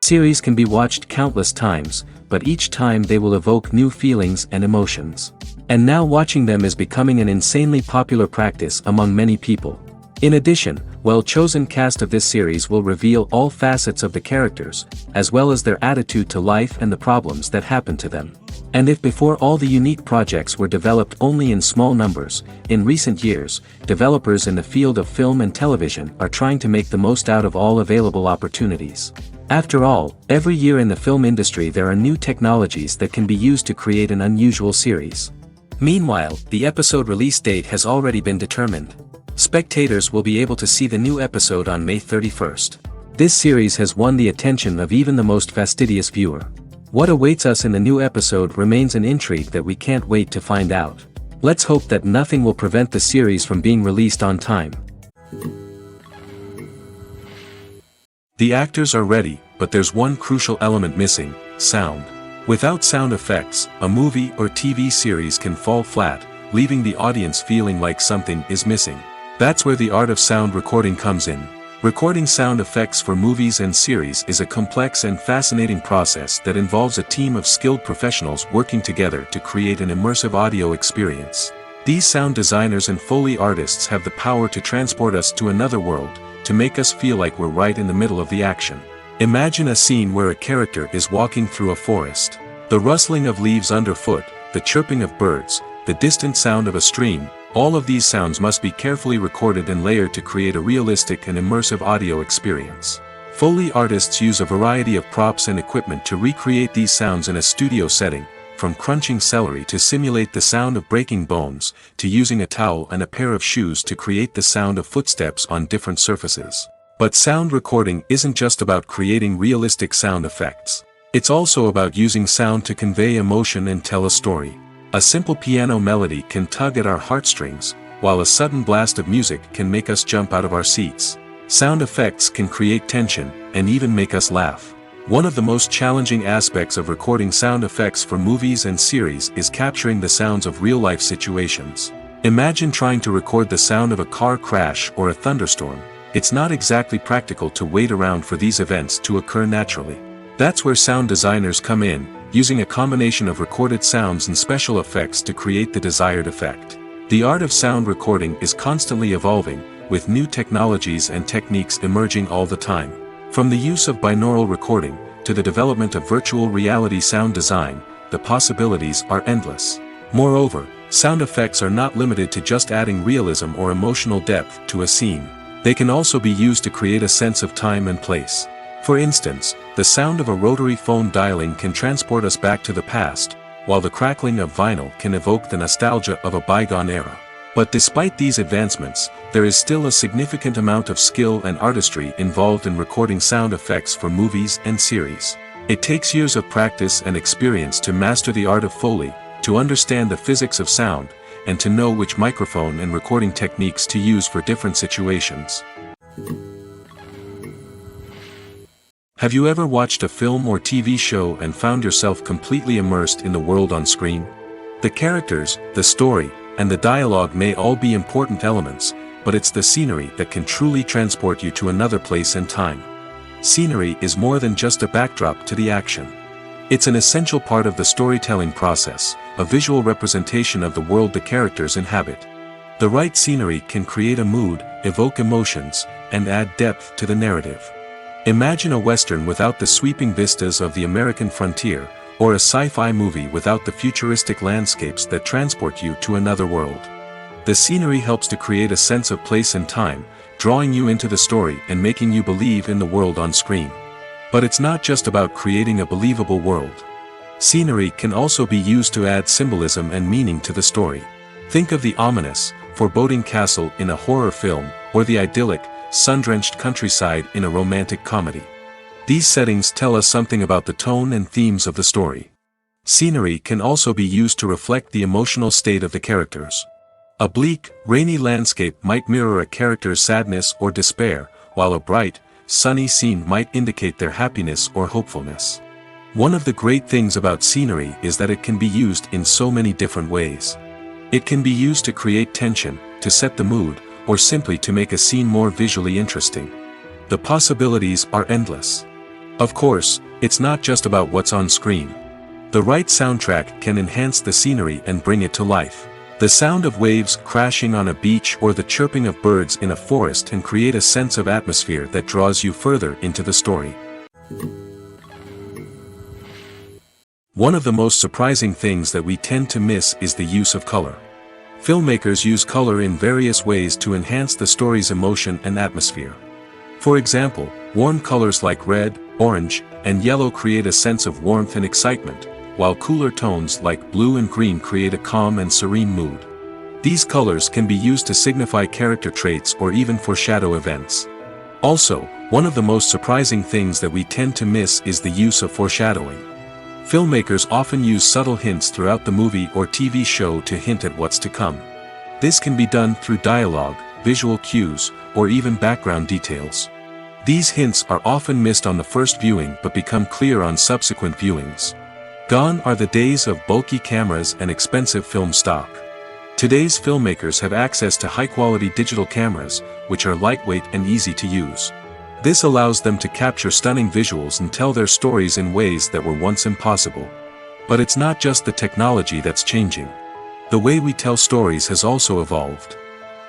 Series can be watched countless times, but each time they will evoke new feelings and emotions. And now watching them is becoming an insanely popular practice among many people. In addition, well-chosen cast of this series will reveal all facets of the characters, as well as their attitude to life and the problems that happen to them. And if before all the unique projects were developed only in small numbers, in recent years, developers in the field of film and television are trying to make the most out of all available opportunities. After all, every year in the film industry there are new technologies that can be used to create an unusual series. Meanwhile, the episode release date has already been determined. Spectators will be able to see the new episode on May 31st. This series has won the attention of even the most fastidious viewer. What awaits us in the new episode remains an intrigue that we can't wait to find out. Let's hope that nothing will prevent the series from being released on time. The actors are ready, but there's one crucial element missing: sound. Without sound effects, a movie or TV series can fall flat, leaving the audience feeling like something is missing. That's where the art of sound recording comes in. Recording sound effects for movies and series is a complex and fascinating process that involves a team of skilled professionals working together to create an immersive audio experience. These sound designers and Foley artists have the power to transport us to another world, to make us feel like we're right in the middle of the action. Imagine a scene where a character is walking through a forest. The rustling of leaves underfoot, the chirping of birds, the distant sound of a stream, all of these sounds must be carefully recorded and layered to create a realistic and immersive audio experience. Foley artists use a variety of props and equipment to recreate these sounds in a studio setting, from crunching celery to simulate the sound of breaking bones, to using a towel and a pair of shoes to create the sound of footsteps on different surfaces. But sound recording isn't just about creating realistic sound effects. It's also about using sound to convey emotion and tell a story. A simple piano melody can tug at our heartstrings, while a sudden blast of music can make us jump out of our seats. Sound effects can create tension, and even make us laugh. One of the most challenging aspects of recording sound effects for movies and series is capturing the sounds of real-life situations. Imagine trying to record the sound of a car crash or a thunderstorm. It's not exactly practical to wait around for these events to occur naturally. That's where sound designers come in, using a combination of recorded sounds and special effects to create the desired effect. The art of sound recording is constantly evolving, with new technologies and techniques emerging all the time. From the use of binaural recording, to the development of virtual reality sound design, the possibilities are endless. Moreover, sound effects are not limited to just adding realism or emotional depth to a scene. They can also be used to create a sense of time and place. For instance, the sound of a rotary phone dialing can transport us back to the past, while the crackling of vinyl can evoke the nostalgia of a bygone era. But despite these advancements, there is still a significant amount of skill and artistry involved in recording sound effects for movies and series. It takes years of practice and experience to master the art of Foley, to understand the physics of sound, and to know which microphone and recording techniques to use for different situations. Have you ever watched a film or TV show and found yourself completely immersed in the world on screen? The characters, the story, and the dialogue may all be important elements, but it's the scenery that can truly transport you to another place and time. Scenery is more than just a backdrop to the action. It's an essential part of the storytelling process, a visual representation of the world the characters inhabit. The right scenery can create a mood, evoke emotions, and add depth to the narrative. Imagine a western without the sweeping vistas of the American frontier, or a sci-fi movie without the futuristic landscapes that transport you to another world. The scenery helps to create a sense of place and time, drawing you into the story and making you believe in the world on screen. But it's not just about creating a believable world. Scenery can also be used to add symbolism and meaning to the story. Think of the ominous, foreboding castle in a horror film, or the idyllic, sun-drenched countryside in a romantic comedy. These settings tell us something about the tone and themes of the story. Scenery can also be used to reflect the emotional state of the characters. A bleak, rainy landscape might mirror a character's sadness or despair, while a bright, sunny scene might indicate their happiness or hopefulness. One of the great things about scenery is that it can be used in so many different ways. It can be used to create tension, to set the mood, or simply to make a scene more visually interesting. The possibilities are endless. Of course, it's not just about what's on screen. The right soundtrack can enhance the scenery and bring it to life. The sound of waves crashing on a beach or the chirping of birds in a forest can create a sense of atmosphere that draws you further into the story. One of the most surprising things that we tend to miss is the use of color. Filmmakers use color in various ways to enhance the story's emotion and atmosphere. For example, warm colors like red, orange, and yellow create a sense of warmth and excitement, while cooler tones like blue and green create a calm and serene mood. These colors can be used to signify character traits or even foreshadow events. Also, one of the most surprising things that we tend to miss is the use of foreshadowing. Filmmakers often use subtle hints throughout the movie or TV show to hint at what's to come. This can be done through dialogue, visual cues, or even background details. These hints are often missed on the first viewing but become clear on subsequent viewings. Gone are the days of bulky cameras and expensive film stock. Today's filmmakers have access to high-quality digital cameras, which are lightweight and easy to use. This allows them to capture stunning visuals and tell their stories in ways that were once impossible. But it's not just the technology that's changing. The way we tell stories has also evolved.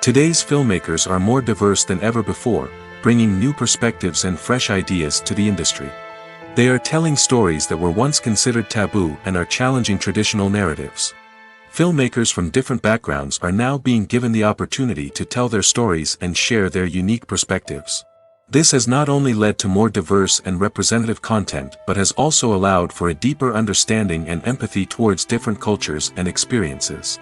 Today's filmmakers are more diverse than ever before, bringing new perspectives and fresh ideas to the industry. They are telling stories that were once considered taboo and are challenging traditional narratives. Filmmakers from different backgrounds are now being given the opportunity to tell their stories and share their unique perspectives. This has not only led to more diverse and representative content but has also allowed for a deeper understanding and empathy towards different cultures and experiences.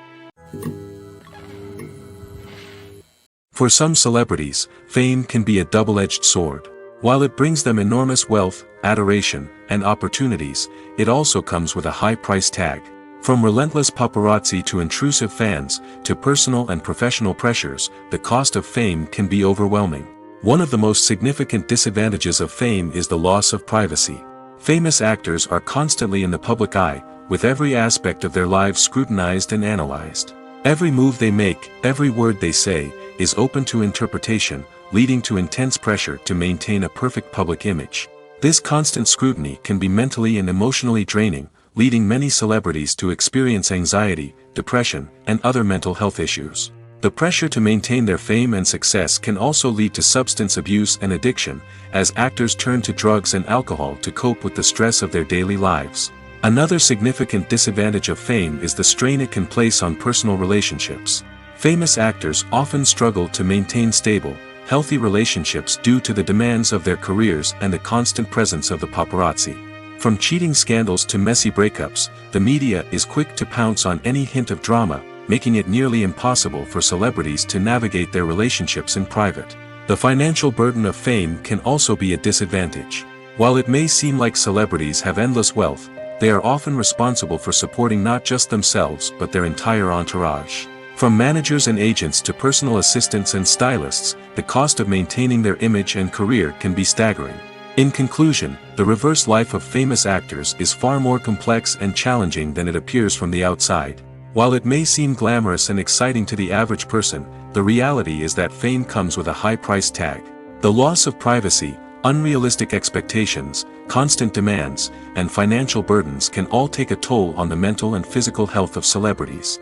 For some celebrities, fame can be a double-edged sword. While it brings them enormous wealth, adoration, and opportunities, it also comes with a high price tag. From relentless paparazzi to intrusive fans, to personal and professional pressures, the cost of fame can be overwhelming. One of the most significant disadvantages of fame is the loss of privacy. Famous actors are constantly in the public eye, with every aspect of their lives scrutinized and analyzed. Every move they make, every word they say, is open to interpretation, leading to intense pressure to maintain a perfect public image. This constant scrutiny can be mentally and emotionally draining, leading many celebrities to experience anxiety, depression, and other mental health issues. The pressure to maintain their fame and success can also lead to substance abuse and addiction, as actors turn to drugs and alcohol to cope with the stress of their daily lives. Another significant disadvantage of fame is the strain it can place on personal relationships. Famous actors often struggle to maintain stable, healthy relationships due to the demands of their careers and the constant presence of the paparazzi. From cheating scandals to messy breakups, the media is quick to pounce on any hint of drama, making it nearly impossible for celebrities to navigate their relationships in private. The financial burden of fame can also be a disadvantage. While it may seem like celebrities have endless wealth, they are often responsible for supporting not just themselves but their entire entourage. From managers and agents to personal assistants and stylists, the cost of maintaining their image and career can be staggering. In conclusion, the reverse life of famous actors is far more complex and challenging than it appears from the outside. While it may seem glamorous and exciting to the average person, the reality is that fame comes with a high price tag. The loss of privacy, unrealistic expectations, constant demands, and financial burdens can all take a toll on the mental and physical health of celebrities.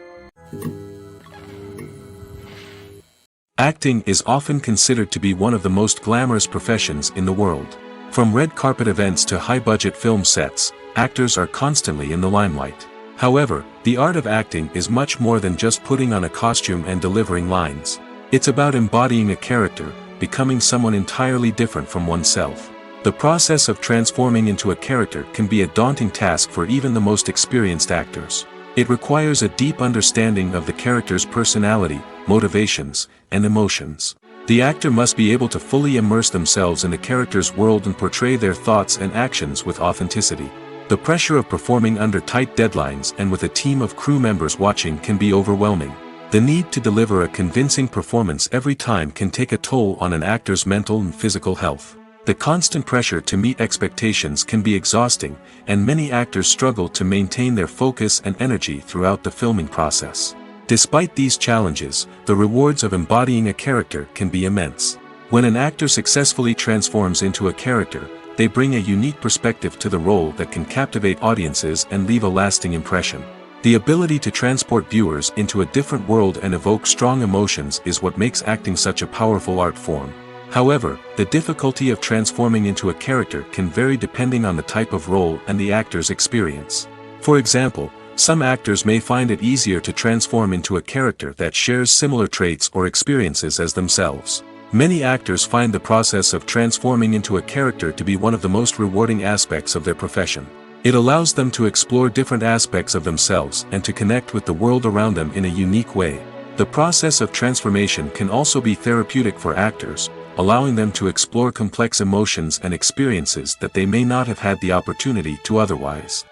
Acting is often considered to be one of the most glamorous professions in the world. From red carpet events to high-budget film sets, actors are constantly in the limelight. However, the art of acting is much more than just putting on a costume and delivering lines. It's about embodying a character, becoming someone entirely different from oneself. The process of transforming into a character can be a daunting task for even the most experienced actors. It requires a deep understanding of the character's personality, motivations, and emotions. The actor must be able to fully immerse themselves in the character's world and portray their thoughts and actions with authenticity. The pressure of performing under tight deadlines and with a team of crew members watching can be overwhelming. The need to deliver a convincing performance every time can take a toll on an actor's mental and physical health. The constant pressure to meet expectations can be exhausting, and many actors struggle to maintain their focus and energy throughout the filming process. Despite these challenges, the rewards of embodying a character can be immense. When an actor successfully transforms into a character, they bring a unique perspective to the role that can captivate audiences and leave a lasting impression. The ability to transport viewers into a different world and evoke strong emotions is what makes acting such a powerful art form. However, the difficulty of transforming into a character can vary depending on the type of role and the actor's experience. For example, some actors may find it easier to transform into a character that shares similar traits or experiences as themselves. Many actors find the process of transforming into a character to be one of the most rewarding aspects of their profession. It allows them to explore different aspects of themselves and to connect with the world around them in a unique way. The process of transformation can also be therapeutic for actors, allowing them to explore complex emotions and experiences that they may not have had the opportunity to otherwise.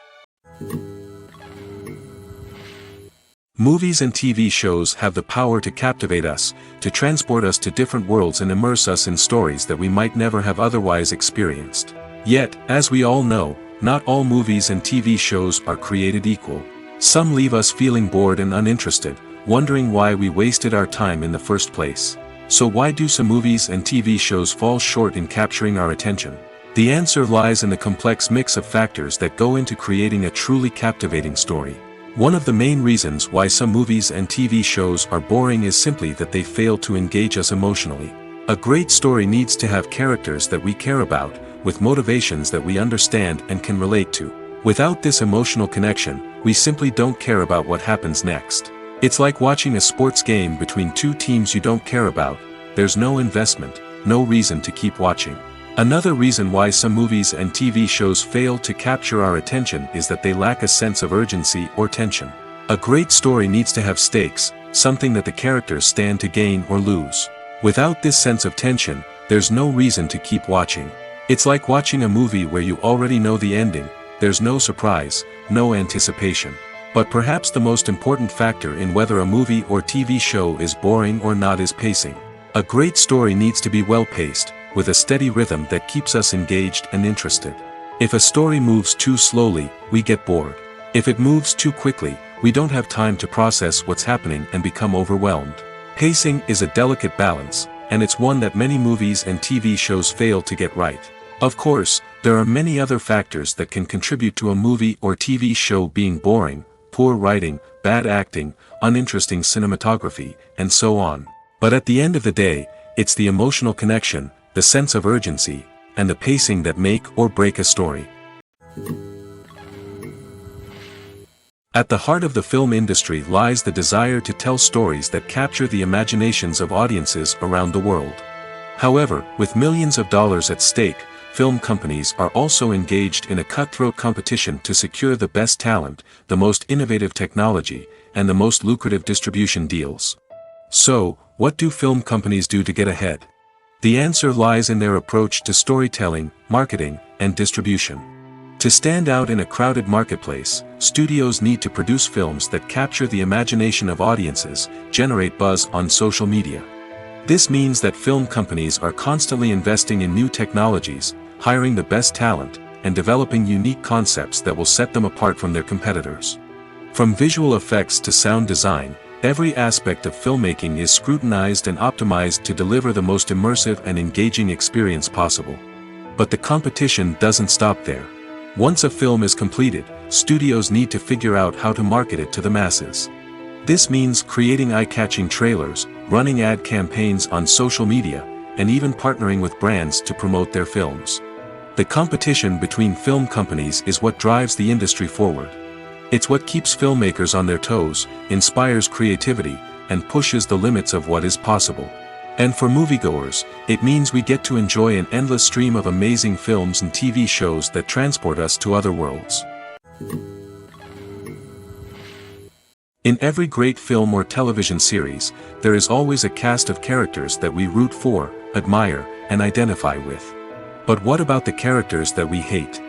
Movies and TV shows have the power to captivate us, to transport us to different worlds and immerse us in stories that we might never have otherwise experienced. Yet, as we all know, not all movies and TV shows are created equal. Some leave us feeling bored and uninterested, wondering why we wasted our time in the first place. So why do some movies and TV shows fall short in capturing our attention? The answer lies in the complex mix of factors that go into creating a truly captivating story. One of the main reasons why some movies and TV shows are boring is simply that they fail to engage us emotionally. A great story needs to have characters that we care about, with motivations that we understand and can relate to. Without this emotional connection, we simply don't care about what happens next. It's like watching a sports game between two teams you don't care about. There's no investment, no reason to keep watching. Another reason why some movies and TV shows fail to capture our attention is that they lack a sense of urgency or tension. A great story needs to have stakes, something that the characters stand to gain or lose. Without this sense of tension, there's no reason to keep watching. It's like watching a movie where you already know the ending. There's no surprise, no anticipation. But perhaps the most important factor in whether a movie or TV show is boring or not is pacing. A great story needs to be well-paced, with a steady rhythm that keeps us engaged and interested. If a story moves too slowly, we get bored. If it moves too quickly, we don't have time to process what's happening and become overwhelmed. Pacing is a delicate balance, and it's one that many movies and TV shows fail to get right. Of course, there are many other factors that can contribute to a movie or TV show being boring: poor writing, bad acting, uninteresting cinematography, and so on. But at the end of the day, it's the emotional connection, the sense of urgency, and the pacing that make or break a story. At the heart of the film industry lies the desire to tell stories that capture the imaginations of audiences around the world. However, with millions of dollars at stake, film companies are also engaged in a cutthroat competition to secure the best talent, the most innovative technology, and the most lucrative distribution deals. So, what do film companies do to get ahead? The answer lies in their approach to storytelling, marketing, and distribution. To stand out in a crowded marketplace, studios need to produce films that capture the imagination of audiences, generate buzz on social media. This means that film companies are constantly investing in new technologies, hiring the best talent, and developing unique concepts that will set them apart from their competitors. From visual effects to sound design, every aspect of filmmaking is scrutinized and optimized to deliver the most immersive and engaging experience possible. But the competition doesn't stop there. Once a film is completed, studios need to figure out how to market it to the masses. This means creating eye-catching trailers, running ad campaigns on social media, and even partnering with brands to promote their films. The competition between film companies is what drives the industry forward. It's what keeps filmmakers on their toes, inspires creativity, and pushes the limits of what is possible. And for moviegoers, it means we get to enjoy an endless stream of amazing films and TV shows that transport us to other worlds. In every great film or television series, there is always a cast of characters that we root for, admire, and identify with. But what about the characters that we hate?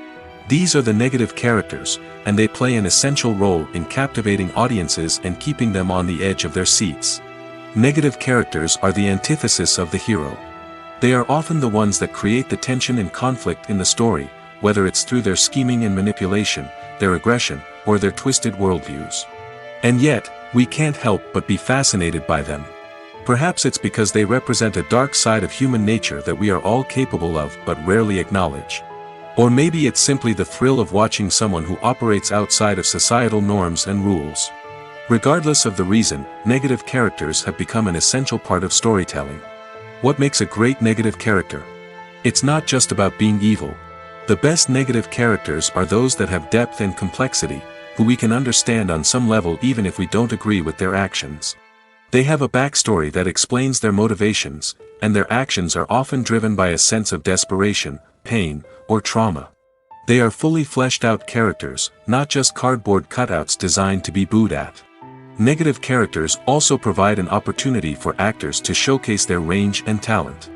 These are the negative characters, and they play an essential role in captivating audiences and keeping them on the edge of their seats. Negative characters are the antithesis of the hero. They are often the ones that create the tension and conflict in the story, whether it's through their scheming and manipulation, their aggression, or their twisted worldviews. And yet, we can't help but be fascinated by them. Perhaps it's because they represent a dark side of human nature that we are all capable of but rarely acknowledge. Or maybe it's simply the thrill of watching someone who operates outside of societal norms and rules. Regardless of the reason, negative characters have become an essential part of storytelling. What makes a great negative character? It's not just about being evil. The best negative characters are those that have depth and complexity, who we can understand on some level even if we don't agree with their actions. They have a backstory that explains their motivations, and their actions are often driven by a sense of desperation, pain, or trauma. They are fully fleshed out characters, not just cardboard cutouts designed to be booed at. Negative characters also provide an opportunity for actors to showcase their range and talent.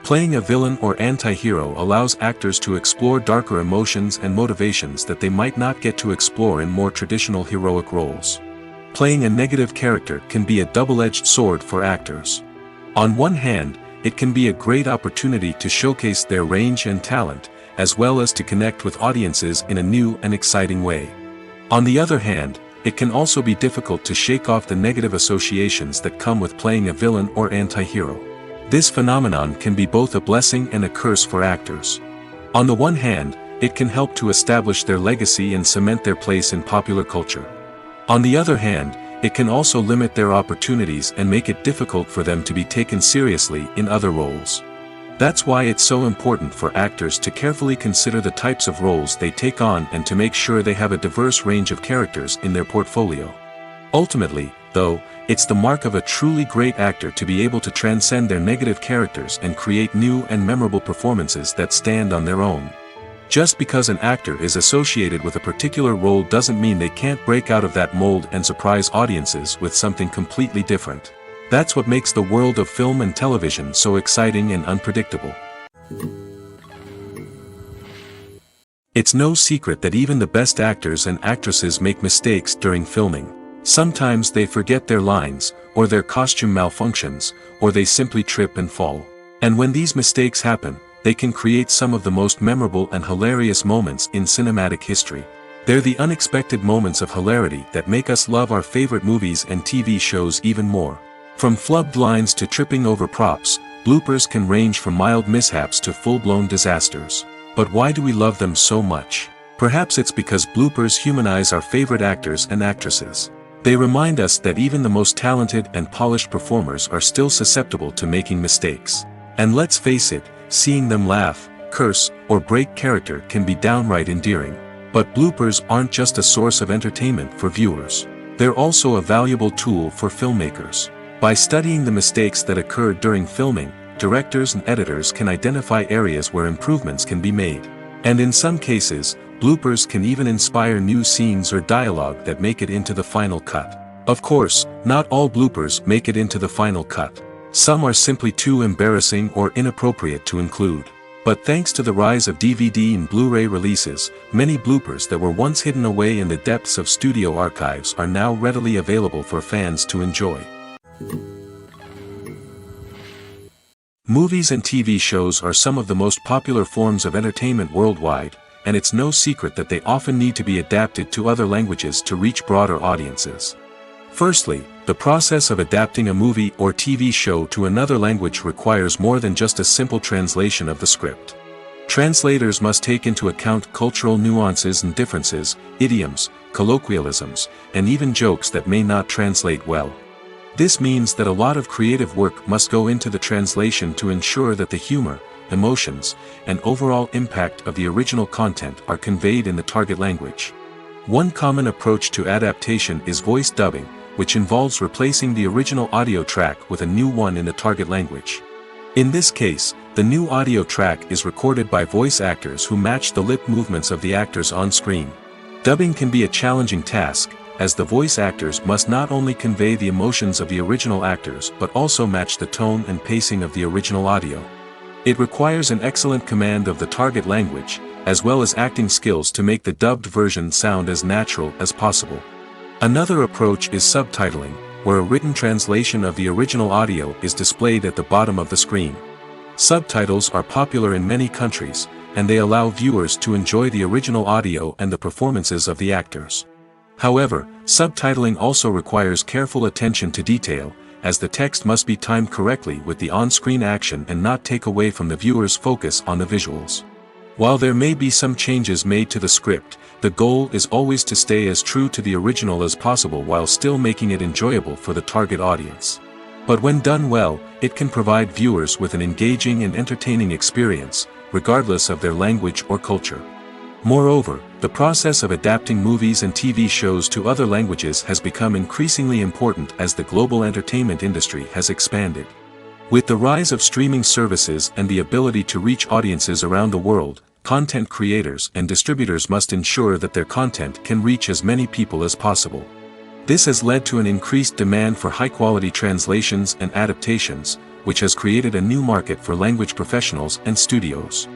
Playing a villain or anti-hero allows actors to explore darker emotions and motivations that they might not get to explore in more traditional heroic roles. Playing a negative character can be a double-edged sword for actors. On one hand, it can be a great opportunity to showcase their range and talent, as well as to connect with audiences in a new and exciting way. On the other hand, it can also be difficult to shake off the negative associations that come with playing a villain or anti-hero. This phenomenon can be both a blessing and a curse for actors. On the one hand, it can help to establish their legacy and cement their place in popular culture. On the other hand, it can also limit their opportunities and make it difficult for them to be taken seriously in other roles. That's why it's so important for actors to carefully consider the types of roles they take on and to make sure they have a diverse range of characters in their portfolio. Ultimately, though, it's the mark of a truly great actor to be able to transcend their negative characters and create new and memorable performances that stand on their own. Just because an actor is associated with a particular role doesn't mean they can't break out of that mold and surprise audiences with something completely different. That's what makes the world of film and television so exciting and unpredictable. It's no secret that even the best actors and actresses make mistakes during filming. Sometimes they forget their lines, or their costume malfunctions, or they simply trip and fall. And when these mistakes happen, they can create some of the most memorable and hilarious moments in cinematic history. They're the unexpected moments of hilarity that make us love our favorite movies and TV shows even more. From flubbed lines to tripping over props, bloopers can range from mild mishaps to full-blown disasters. But why do we love them so much? Perhaps it's because bloopers humanize our favorite actors and actresses. They remind us that even the most talented and polished performers are still susceptible to making mistakes. And let's face it, seeing them laugh, curse, or break character can be downright endearing. But bloopers aren't just a source of entertainment for viewers. They're also a valuable tool for filmmakers. By studying the mistakes that occurred during filming, directors and editors can identify areas where improvements can be made. And in some cases, bloopers can even inspire new scenes or dialogue that make it into the final cut. Of course, not all bloopers make it into the final cut. Some are simply too embarrassing or inappropriate to include. But thanks to the rise of DVD and Blu-ray releases, many bloopers that were once hidden away in the depths of studio archives are now readily available for fans to enjoy. Movies and TV shows are some of the most popular forms of entertainment worldwide, and it's no secret that they often need to be adapted to other languages to reach broader audiences. Firstly, the process of adapting a movie or TV show to another language requires more than just a simple translation of the script. Translators must take into account cultural nuances and differences, idioms, colloquialisms, and even jokes that may not translate well. This means that a lot of creative work must go into the translation to ensure that the humor, emotions, and overall impact of the original content are conveyed in the target language. One common approach to adaptation is voice dubbing, which involves replacing the original audio track with a new one in the target language. In this case, the new audio track is recorded by voice actors who match the lip movements of the actors on screen. Dubbing can be a challenging task, as the voice actors must not only convey the emotions of the original actors but also match the tone and pacing of the original audio. It requires an excellent command of the target language, as well as acting skills to make the dubbed version sound as natural as possible. Another approach is subtitling, where a written translation of the original audio is displayed at the bottom of the screen. Subtitles are popular in many countries, and they allow viewers to enjoy the original audio and the performances of the actors. However, subtitling also requires careful attention to detail, as the text must be timed correctly with the on-screen action and not take away from the viewer's focus on the visuals. While there may be some changes made to the script, the goal is always to stay as true to the original as possible while still making it enjoyable for the target audience. But when done well, it can provide viewers with an engaging and entertaining experience, regardless of their language or culture. Moreover, the process of adapting movies and TV shows to other languages has become increasingly important as the global entertainment industry has expanded. With the rise of streaming services and the ability to reach audiences around the world, content creators and distributors must ensure that their content can reach as many people as possible. This has led to an increased demand for high-quality translations and adaptations, which has created a new market for language professionals and studios.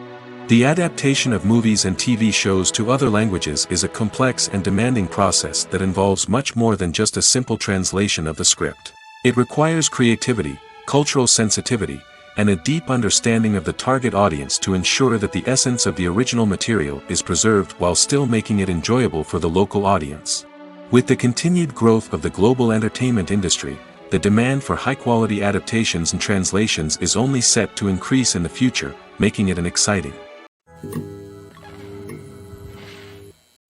The adaptation of movies and TV shows to other languages is a complex and demanding process that involves much more than just a simple translation of the script. It requires creativity, cultural sensitivity, and a deep understanding of the target audience to ensure that the essence of the original material is preserved while still making it enjoyable for the local audience. With the continued growth of the global entertainment industry, the demand for high-quality adaptations and translations is only set to increase in the future, making it an exciting.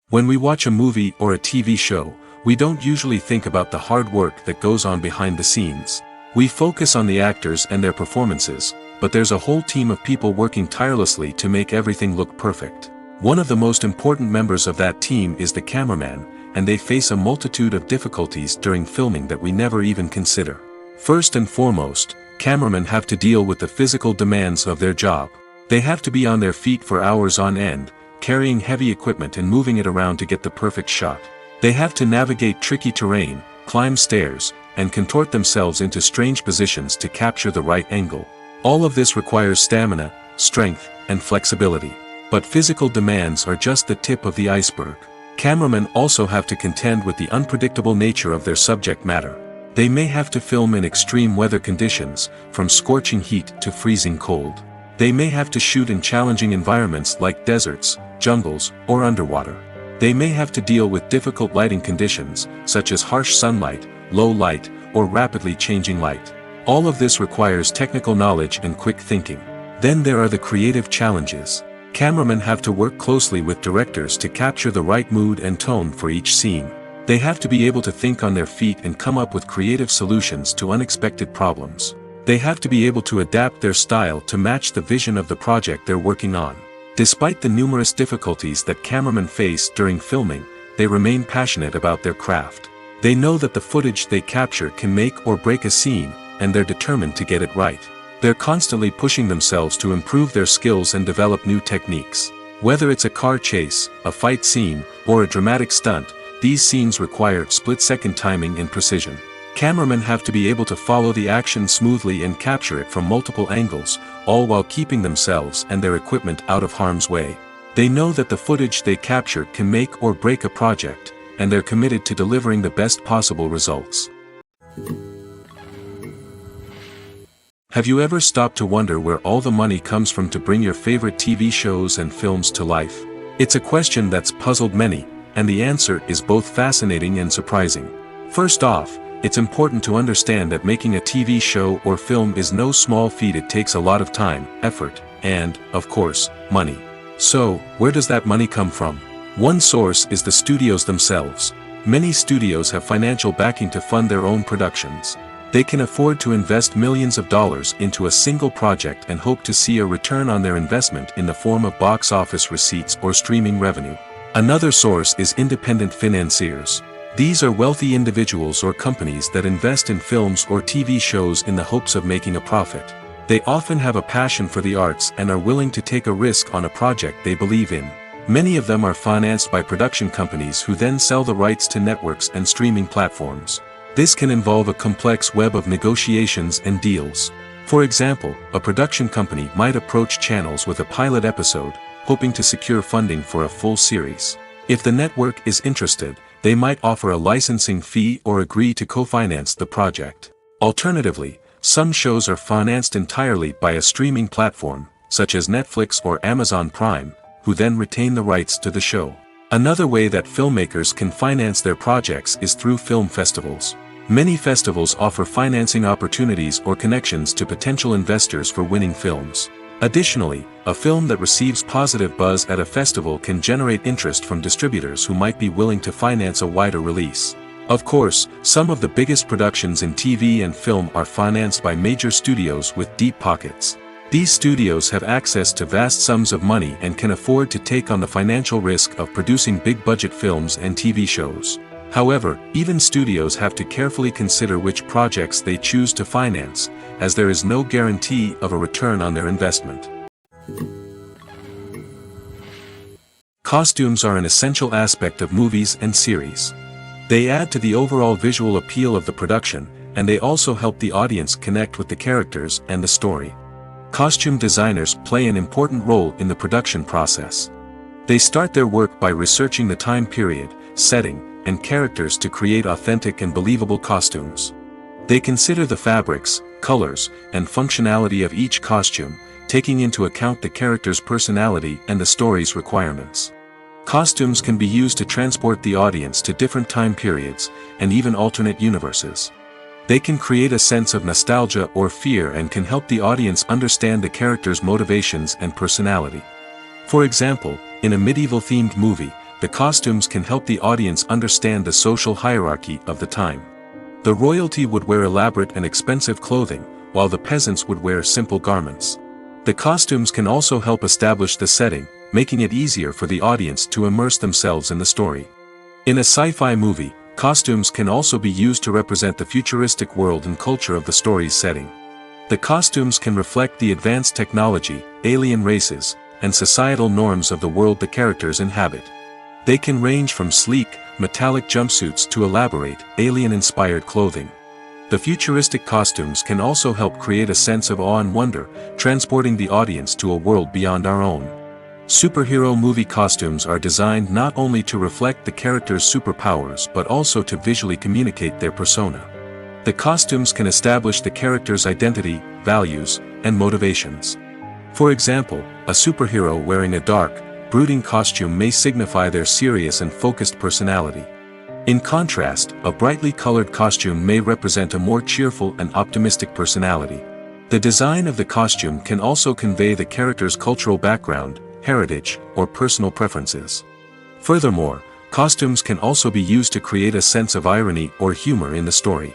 When we watch a movie or a TV show, we don't usually think about the hard work that goes on behind the scenes. We focus on the actors and their performances, but there's a whole team of people working tirelessly to make everything look perfect. One of the most important members of that team is the cameraman, and they face a multitude of difficulties during filming that we never even consider. First and foremost, cameramen have to deal with the physical demands of their job. They have to be on their feet for hours on end, carrying heavy equipment and moving it around to get the perfect shot. They have to navigate tricky terrain, climb stairs, and contort themselves into strange positions to capture the right angle. All of this requires stamina, strength, and flexibility. But physical demands are just the tip of the iceberg. Cameramen also have to contend with the unpredictable nature of their subject matter. They may have to film in extreme weather conditions, from scorching heat to freezing cold. They may have to shoot in challenging environments like deserts, jungles, or underwater. They may have to deal with difficult lighting conditions, such as harsh sunlight, low light, or rapidly changing light. All of this requires technical knowledge and quick thinking. Then there are the creative challenges. Cameramen have to work closely with directors to capture the right mood and tone for each scene. They have to be able to think on their feet and come up with creative solutions to unexpected problems. They have to be able to adapt their style to match the vision of the project they're working on. Despite the numerous difficulties that cameramen face during filming, they remain passionate about their craft. They know that the footage they capture can make or break a scene, and they're determined to get it right. They're constantly pushing themselves to improve their skills and develop new techniques. Whether it's a car chase, a fight scene, or a dramatic stunt, these scenes require split-second timing and precision. Cameramen have to be able to follow the action smoothly and capture it from multiple angles, all while keeping themselves and their equipment out of harm's way. They know that the footage they capture can make or break a project, and they're committed to delivering the best possible results. Have you ever stopped to wonder where all the money comes from to bring your favorite TV shows and films to life? It's a question that's puzzled many, and the answer is both fascinating and surprising. First off, it's important to understand that making a TV show or film is no small feat. It takes a lot of time, effort, and, of course, money. So, where does that money come from? One source is the studios themselves. Many studios have financial backing to fund their own productions. They can afford to invest millions of dollars into a single project and hope to see a return on their investment in the form of box office receipts or streaming revenue. Another source is independent financiers. These are wealthy individuals or companies that invest in films or TV shows in the hopes of making a profit. They often have a passion for the arts and are willing to take a risk on a project they believe in. Many of them are financed by production companies who then sell the rights to networks and streaming platforms. This can involve a complex web of negotiations and deals. For example, a production company might approach channels with a pilot episode, hoping to secure funding for a full series. If the network is interested, they might offer a licensing fee or agree to co-finance the project. Alternatively, some shows are financed entirely by a streaming platform, such as Netflix or Amazon Prime, who then retain the rights to the show. Another way that filmmakers can finance their projects is through film festivals. Many festivals offer financing opportunities or connections to potential investors for winning films. Additionally, a film that receives positive buzz at a festival can generate interest from distributors who might be willing to finance a wider release. Of course, some of the biggest productions in TV and film are financed by major studios with deep pockets. These studios have access to vast sums of money and can afford to take on the financial risk of producing big-budget films and TV shows. However, even studios have to carefully consider which projects they choose to finance, as there is no guarantee of a return on their investment. Costumes are an essential aspect of movies and series. They add to the overall visual appeal of the production, and they also help the audience connect with the characters and the story. Costume designers play an important role in the production process. They start their work by researching the time period, setting, and characters to create authentic and believable costumes. They consider the fabrics, colors, and functionality of each costume, taking into account the character's personality and the story's requirements. Costumes can be used to transport the audience to different time periods, and even alternate universes. They can create a sense of nostalgia or fear and can help the audience understand the character's motivations and personality. For example, in a medieval-themed movie, the costumes can help the audience understand the social hierarchy of the time. The royalty would wear elaborate and expensive clothing, while the peasants would wear simple garments. The costumes can also help establish the setting, making it easier for the audience to immerse themselves in the story. In a sci-fi movie, costumes can also be used to represent the futuristic world and culture of the story's setting. The costumes can reflect the advanced technology, alien races, and societal norms of the world the characters inhabit. They can range from sleek, metallic jumpsuits to elaborate, alien-inspired clothing. The futuristic costumes can also help create a sense of awe and wonder, transporting the audience to a world beyond our own. Superhero movie costumes are designed not only to reflect the character's superpowers but also to visually communicate their persona. The costumes can establish the character's identity, values, and motivations. For example, a superhero wearing a dark, brooding costume may signify their serious and focused personality. In contrast, a brightly colored costume may represent a more cheerful and optimistic personality. The design of the costume can also convey the character's cultural background, heritage, or personal preferences. Furthermore, costumes can also be used to create a sense of irony or humor in the story.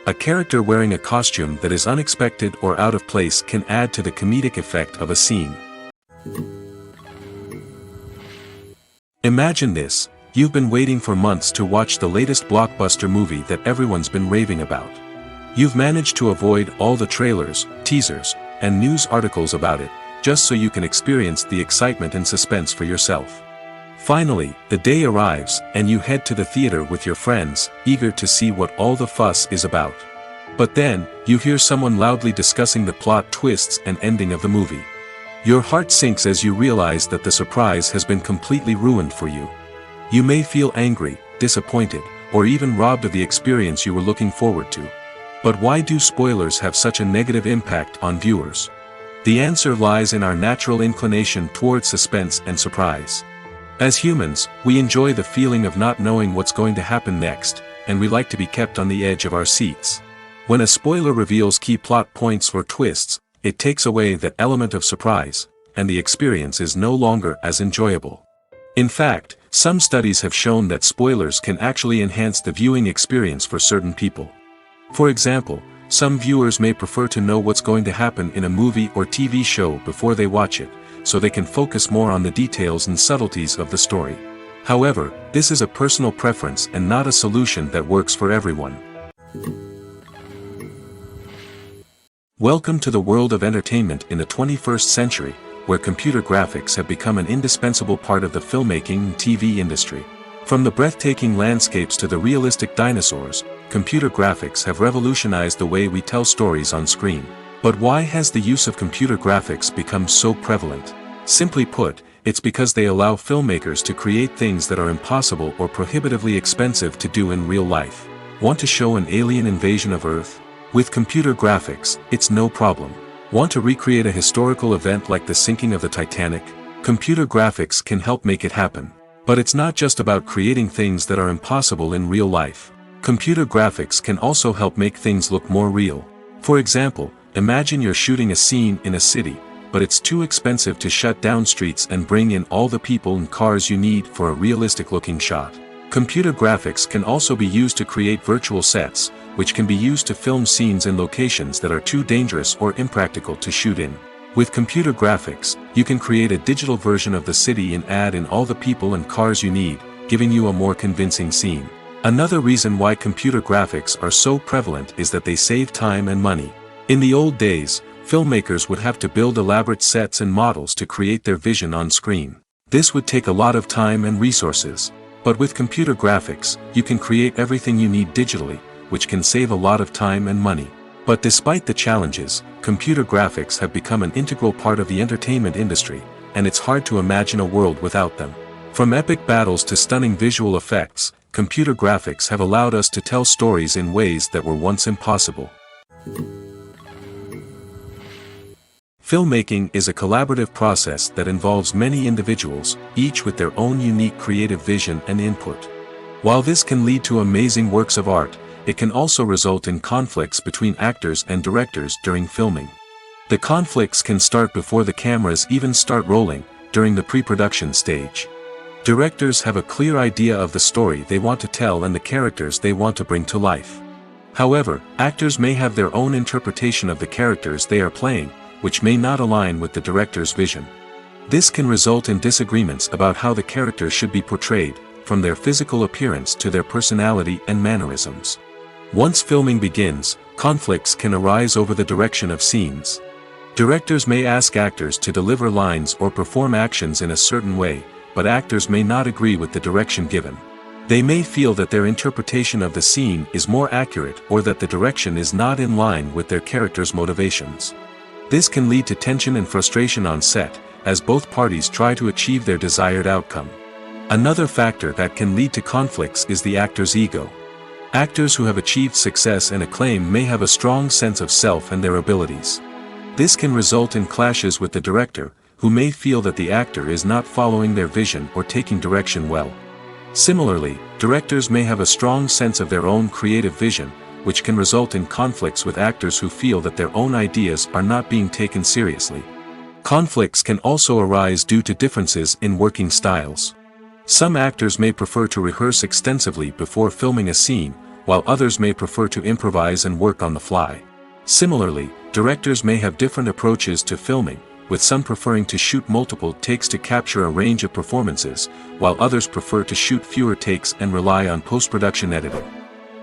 A character wearing a costume that is unexpected or out of place can add to the comedic effect of a scene. Imagine this: you've been waiting for months to watch the latest blockbuster movie that everyone's been raving about. You've managed to avoid all the trailers, teasers, and news articles about it, just so you can experience the excitement and suspense for yourself. Finally, the day arrives, and you head to the theater with your friends, eager to see what all the fuss is about. But then, you hear someone loudly discussing the plot twists and ending of the movie. Your heart sinks as you realize that the surprise has been completely ruined for you. You may feel angry, disappointed, or even robbed of the experience you were looking forward to. But why do spoilers have such a negative impact on viewers? The answer lies in our natural inclination toward suspense and surprise. As humans, we enjoy the feeling of not knowing what's going to happen next, and we like to be kept on the edge of our seats. When a spoiler reveals key plot points or twists, it takes away that element of surprise, and the experience is no longer as enjoyable. In fact, some studies have shown that spoilers can actually enhance the viewing experience for certain people. For example, some viewers may prefer to know what's going to happen in a movie or TV show before they watch it, so they can focus more on the details and subtleties of the story. However, this is a personal preference and not a solution that works for everyone. Welcome to the world of entertainment in the 21st century, where computer graphics have become an indispensable part of the filmmaking and TV industry. From the breathtaking landscapes to the realistic dinosaurs, computer graphics have revolutionized the way we tell stories on screen. But why has the use of computer graphics become so prevalent? Simply put, it's because they allow filmmakers to create things that are impossible or prohibitively expensive to do in real life. Want to show an alien invasion of Earth? With computer graphics, it's no problem. Want to recreate a historical event like the sinking of the Titanic? Computer graphics can help make it happen. But it's not just about creating things that are impossible in real life. Computer graphics can also help make things look more real. For example, imagine you're shooting a scene in a city, but it's too expensive to shut down streets and bring in all the people and cars you need for a realistic-looking shot. Computer graphics can also be used to create virtual sets, which can be used to film scenes in locations that are too dangerous or impractical to shoot in. With computer graphics, you can create a digital version of the city and add in all the people and cars you need, giving you a more convincing scene. Another reason why computer graphics are so prevalent is that they save time and money. In the old days, filmmakers would have to build elaborate sets and models to create their vision on screen. This would take a lot of time and resources. But with computer graphics, you can create everything you need digitally, which can save a lot of time and money. But despite the challenges, computer graphics have become an integral part of the entertainment industry, and it's hard to imagine a world without them. From epic battles to stunning visual effects, computer graphics have allowed us to tell stories in ways that were once impossible. Filmmaking is a collaborative process that involves many individuals, each with their own unique creative vision and input. While this can lead to amazing works of art, it can also result in conflicts between actors and directors during filming. The conflicts can start before the cameras even start rolling, during the pre-production stage. Directors have a clear idea of the story they want to tell and the characters they want to bring to life. However, actors may have their own interpretation of the characters they are playing, which may not align with the director's vision. This can result in disagreements about how the characters should be portrayed, from their physical appearance to their personality and mannerisms. Once filming begins, conflicts can arise over the direction of scenes. Directors may ask actors to deliver lines or perform actions in a certain way, but actors may not agree with the direction given. They may feel that their interpretation of the scene is more accurate or that the direction is not in line with their character's motivations. This can lead to tension and frustration on set, as both parties try to achieve their desired outcome. Another factor that can lead to conflicts is the actor's ego. Actors who have achieved success and acclaim may have a strong sense of self and their abilities. This can result in clashes with the director, who may feel that the actor is not following their vision or taking direction well. Similarly, directors may have a strong sense of their own creative vision, which can result in conflicts with actors who feel that their own ideas are not being taken seriously. Conflicts can also arise due to differences in working styles. Some actors may prefer to rehearse extensively before filming a scene, while others may prefer to improvise and work on the fly. Similarly, directors may have different approaches to filming, with some preferring to shoot multiple takes to capture a range of performances, while others prefer to shoot fewer takes and rely on post-production editing.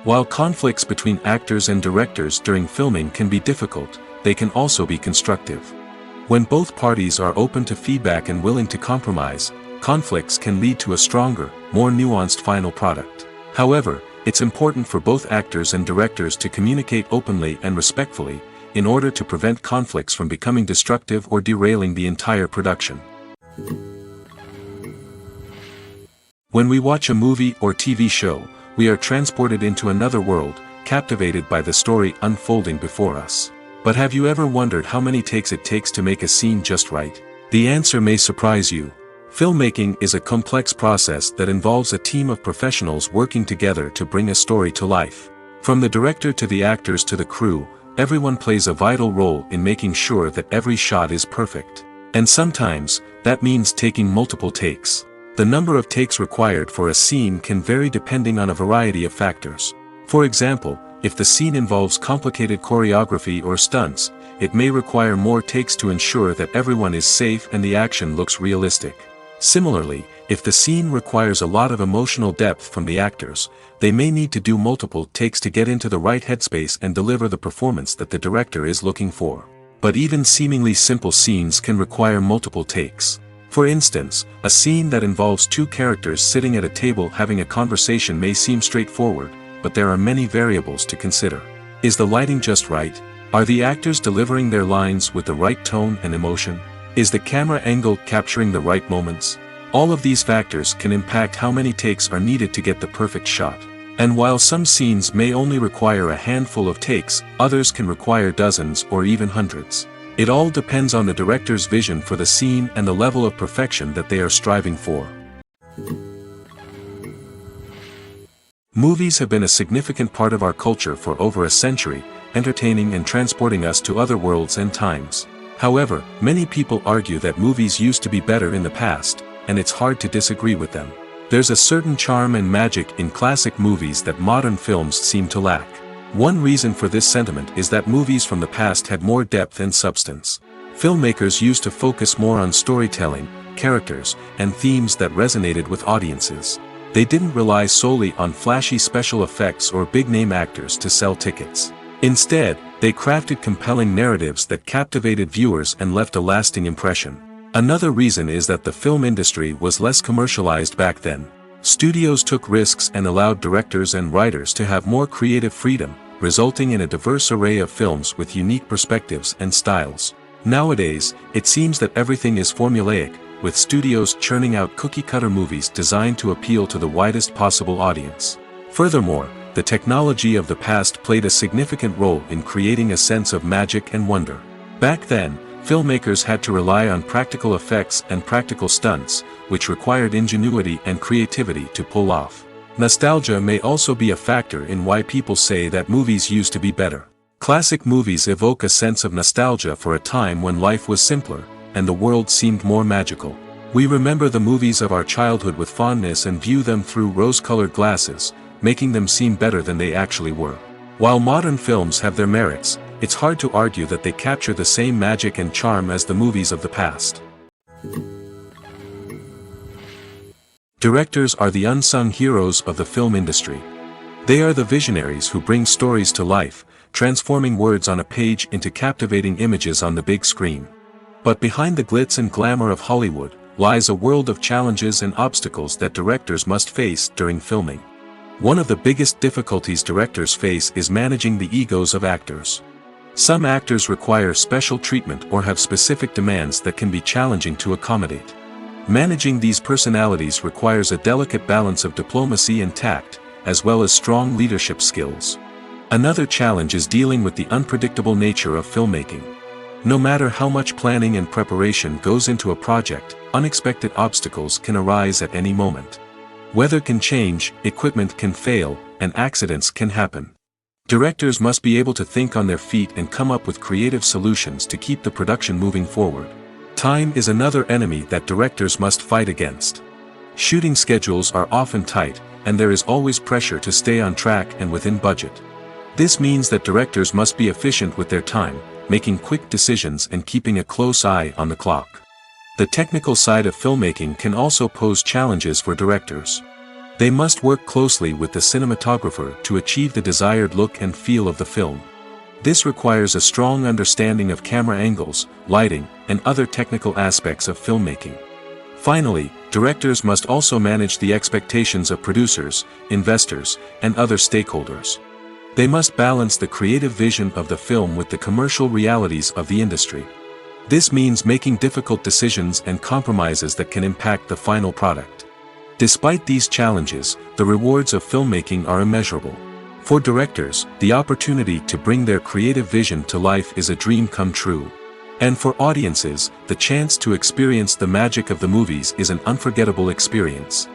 While conflicts between actors and directors during filming can be difficult, they can also be constructive. When both parties are open to feedback and willing to compromise, conflicts can lead to a stronger, more nuanced final product. However, it's important for both actors and directors to communicate openly and respectfully, in order to prevent conflicts from becoming destructive or derailing the entire production. When we watch a movie or TV show, we are transported into another world, captivated by the story unfolding before us. But have you ever wondered how many takes it takes to make a scene just right? The answer may surprise you. Filmmaking is a complex process that involves a team of professionals working together to bring a story to life. From the director to the actors to the crew, everyone plays a vital role in making sure that every shot is perfect. And sometimes, that means taking multiple takes. The number of takes required for a scene can vary depending on a variety of factors. For example, if the scene involves complicated choreography or stunts, it may require more takes to ensure that everyone is safe and the action looks realistic. Similarly, if the scene requires a lot of emotional depth from the actors, they may need to do multiple takes to get into the right headspace and deliver the performance that the director is looking for. But even seemingly simple scenes can require multiple takes. For instance, a scene that involves two characters sitting at a table having a conversation may seem straightforward, but there are many variables to consider. Is the lighting just right? Are the actors delivering their lines with the right tone and emotion? Is the camera angle capturing the right moments? All of these factors can impact how many takes are needed to get the perfect shot. And while some scenes may only require a handful of takes, others can require dozens or even hundreds. It all depends on the director's vision for the scene and the level of perfection that they are striving for. Movies have been a significant part of our culture for over a century, entertaining and transporting us to other worlds and times. However, many people argue that movies used to be better in the past, and it's hard to disagree with them. There's a certain charm and magic in classic movies that modern films seem to lack. One reason for this sentiment is that movies from the past had more depth and substance. Filmmakers used to focus more on storytelling, characters, and themes that resonated with audiences. They didn't rely solely on flashy special effects or big-name actors to sell tickets. Instead, they crafted compelling narratives that captivated viewers and left a lasting impression. Another reason is that the film industry was less commercialized back then. Studios took risks and allowed directors and writers to have more creative freedom, resulting in a diverse array of films with unique perspectives and styles. Nowadays, it seems that everything is formulaic, with studios churning out cookie-cutter movies designed to appeal to the widest possible audience. Furthermore, the technology of the past played a significant role in creating a sense of magic and wonder. Back then, filmmakers had to rely on practical effects and practical stunts, which required ingenuity and creativity to pull off. Nostalgia may also be a factor in why people say that movies used to be better. Classic movies evoke a sense of nostalgia for a time when life was simpler, and the world seemed more magical. We remember the movies of our childhood with fondness and view them through rose-colored glasses, making them seem better than they actually were. While modern films have their merits, it's hard to argue that they capture the same magic and charm as the movies of the past. Directors are the unsung heroes of the film industry. They are the visionaries who bring stories to life, transforming words on a page into captivating images on the big screen. But behind the glitz and glamour of Hollywood, lies a world of challenges and obstacles that directors must face during filming. One of the biggest difficulties directors face is managing the egos of actors. Some actors require special treatment or have specific demands that can be challenging to accommodate. Managing these personalities requires a delicate balance of diplomacy and tact, as well as strong leadership skills. Another challenge is dealing with the unpredictable nature of filmmaking. No matter how much planning and preparation goes into a project, unexpected obstacles can arise at any moment. Weather can change, equipment can fail, and accidents can happen. Directors must be able to think on their feet and come up with creative solutions to keep the production moving forward. Time is another enemy that directors must fight against. Shooting schedules are often tight, and there is always pressure to stay on track and within budget. This means that directors must be efficient with their time, making quick decisions and keeping a close eye on the clock. The technical side of filmmaking can also pose challenges for directors. They must work closely with the cinematographer to achieve the desired look and feel of the film. This requires a strong understanding of camera angles, lighting, and other technical aspects of filmmaking. Finally, directors must also manage the expectations of producers, investors, and other stakeholders. They must balance the creative vision of the film with the commercial realities of the industry. This means making difficult decisions and compromises that can impact the final product. Despite these challenges, the rewards of filmmaking are immeasurable. For directors, the opportunity to bring their creative vision to life is a dream come true. And for audiences, the chance to experience the magic of the movies is an unforgettable experience.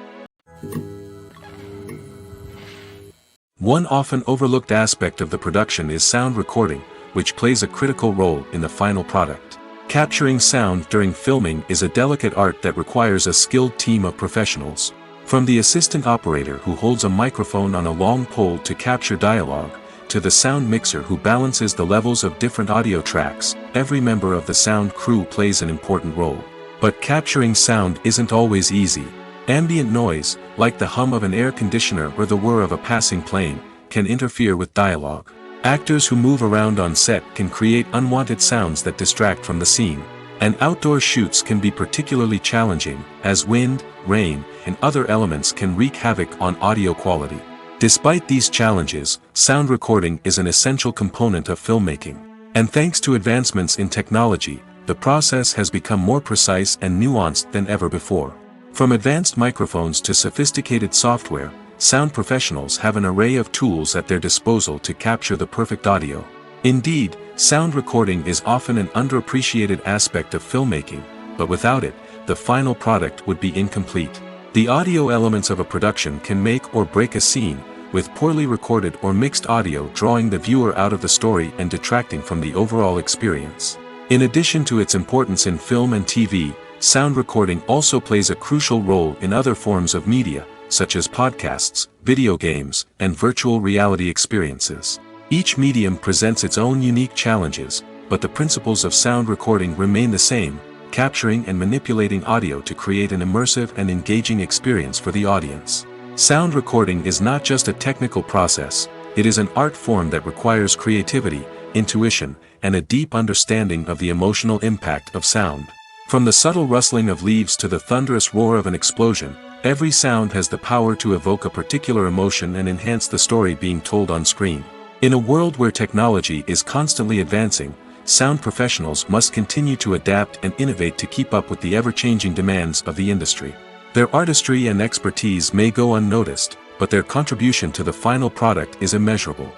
One often overlooked aspect of the production is sound recording, which plays a critical role in the final product. Capturing sound during filming is a delicate art that requires a skilled team of professionals. From the assistant operator who holds a microphone on a long pole to capture dialogue, to the sound mixer who balances the levels of different audio tracks, every member of the sound crew plays an important role. But capturing sound isn't always easy. Ambient noise, like the hum of an air conditioner or the whir of a passing plane, can interfere with dialogue. Actors who move around on set can create unwanted sounds that distract from the scene. And outdoor shoots can be particularly challenging, as wind, rain, and other elements can wreak havoc on audio quality. Despite these challenges, sound recording is an essential component of filmmaking. And thanks to advancements in technology, the process has become more precise and nuanced than ever before. From advanced microphones to sophisticated software, sound professionals have an array of tools at their disposal to capture the perfect audio. Indeed, sound recording is often an underappreciated aspect of filmmaking, but without it, the final product would be incomplete. The audio elements of a production can make or break a scene, with poorly recorded or mixed audio drawing the viewer out of the story and detracting from the overall experience. In addition to its importance in film and TV, sound recording also plays a crucial role in other forms of media, such as podcasts, video games, and virtual reality experiences. Each medium presents its own unique challenges, but the principles of sound recording remain the same, capturing and manipulating audio to create an immersive and engaging experience for the audience. Sound recording is not just a technical process, it is an art form that requires creativity, intuition, and a deep understanding of the emotional impact of sound. From the subtle rustling of leaves to the thunderous roar of an explosion, every sound has the power to evoke a particular emotion and enhance the story being told on screen. In a world where technology is constantly advancing, sound professionals must continue to adapt and innovate to keep up with the ever-changing demands of the industry. Their artistry and expertise may go unnoticed, but their contribution to the final product is immeasurable.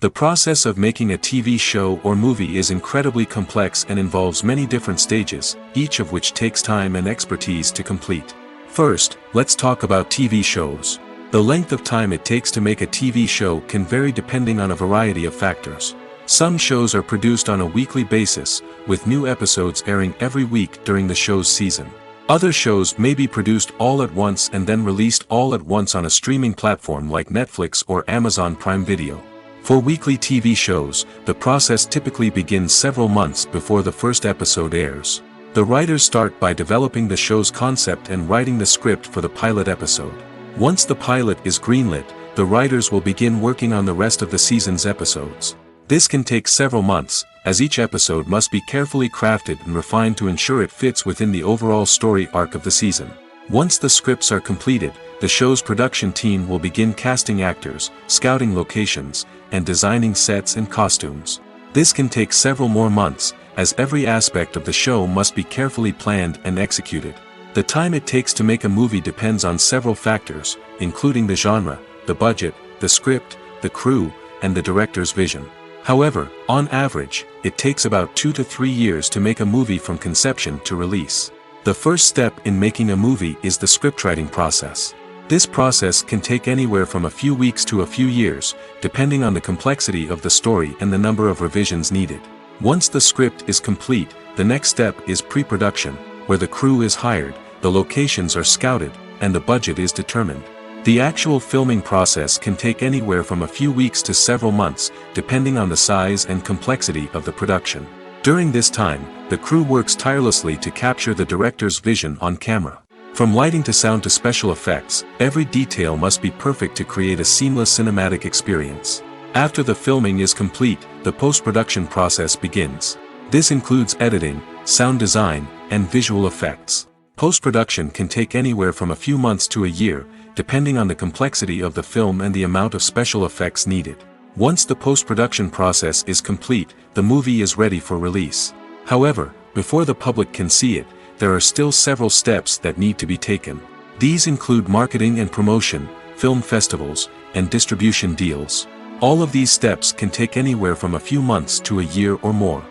The process of making a TV show or movie is incredibly complex and involves many different stages, each of which takes time and expertise to complete. First, let's talk about TV shows. The length of time it takes to make a TV show can vary depending on a variety of factors. Some shows are produced on a weekly basis, with new episodes airing every week during the show's season. Other shows may be produced all at once and then released all at once on a streaming platform like Netflix or Amazon Prime Video. For weekly TV shows, the process typically begins several months before the first episode airs. The writers start by developing the show's concept and writing the script for the pilot episode. Once the pilot is greenlit, the writers will begin working on the rest of the season's episodes. This can take several months, as each episode must be carefully crafted and refined to ensure it fits within the overall story arc of the season. Once the scripts are completed, the show's production team will begin casting actors, scouting locations, and designing sets and costumes. This can take several more months, as every aspect of the show must be carefully planned and executed. The time it takes to make a movie depends on several factors, including the genre, the budget, the script, the crew, and the director's vision. However, on average, it takes about 2 to 3 years to make a movie from conception to release. The first step in making a movie is the scriptwriting process. This process can take anywhere from a few weeks to a few years, depending on the complexity of the story and the number of revisions needed. Once the script is complete, the next step is pre-production, where the crew is hired, the locations are scouted, and the budget is determined. The actual filming process can take anywhere from a few weeks to several months, depending on the size and complexity of the production. During this time, the crew works tirelessly to capture the director's vision on camera. From lighting to sound to special effects, every detail must be perfect to create a seamless cinematic experience. After the filming is complete, the post-production process begins. This includes editing, sound design, and visual effects. Post-production can take anywhere from a few months to a year, depending on the complexity of the film and the amount of special effects needed. Once the post-production process is complete, the movie is ready for release. However, before the public can see it, there are still several steps that need to be taken. These include marketing and promotion, film festivals, and distribution deals. All of these steps can take anywhere from a few months to a year or more.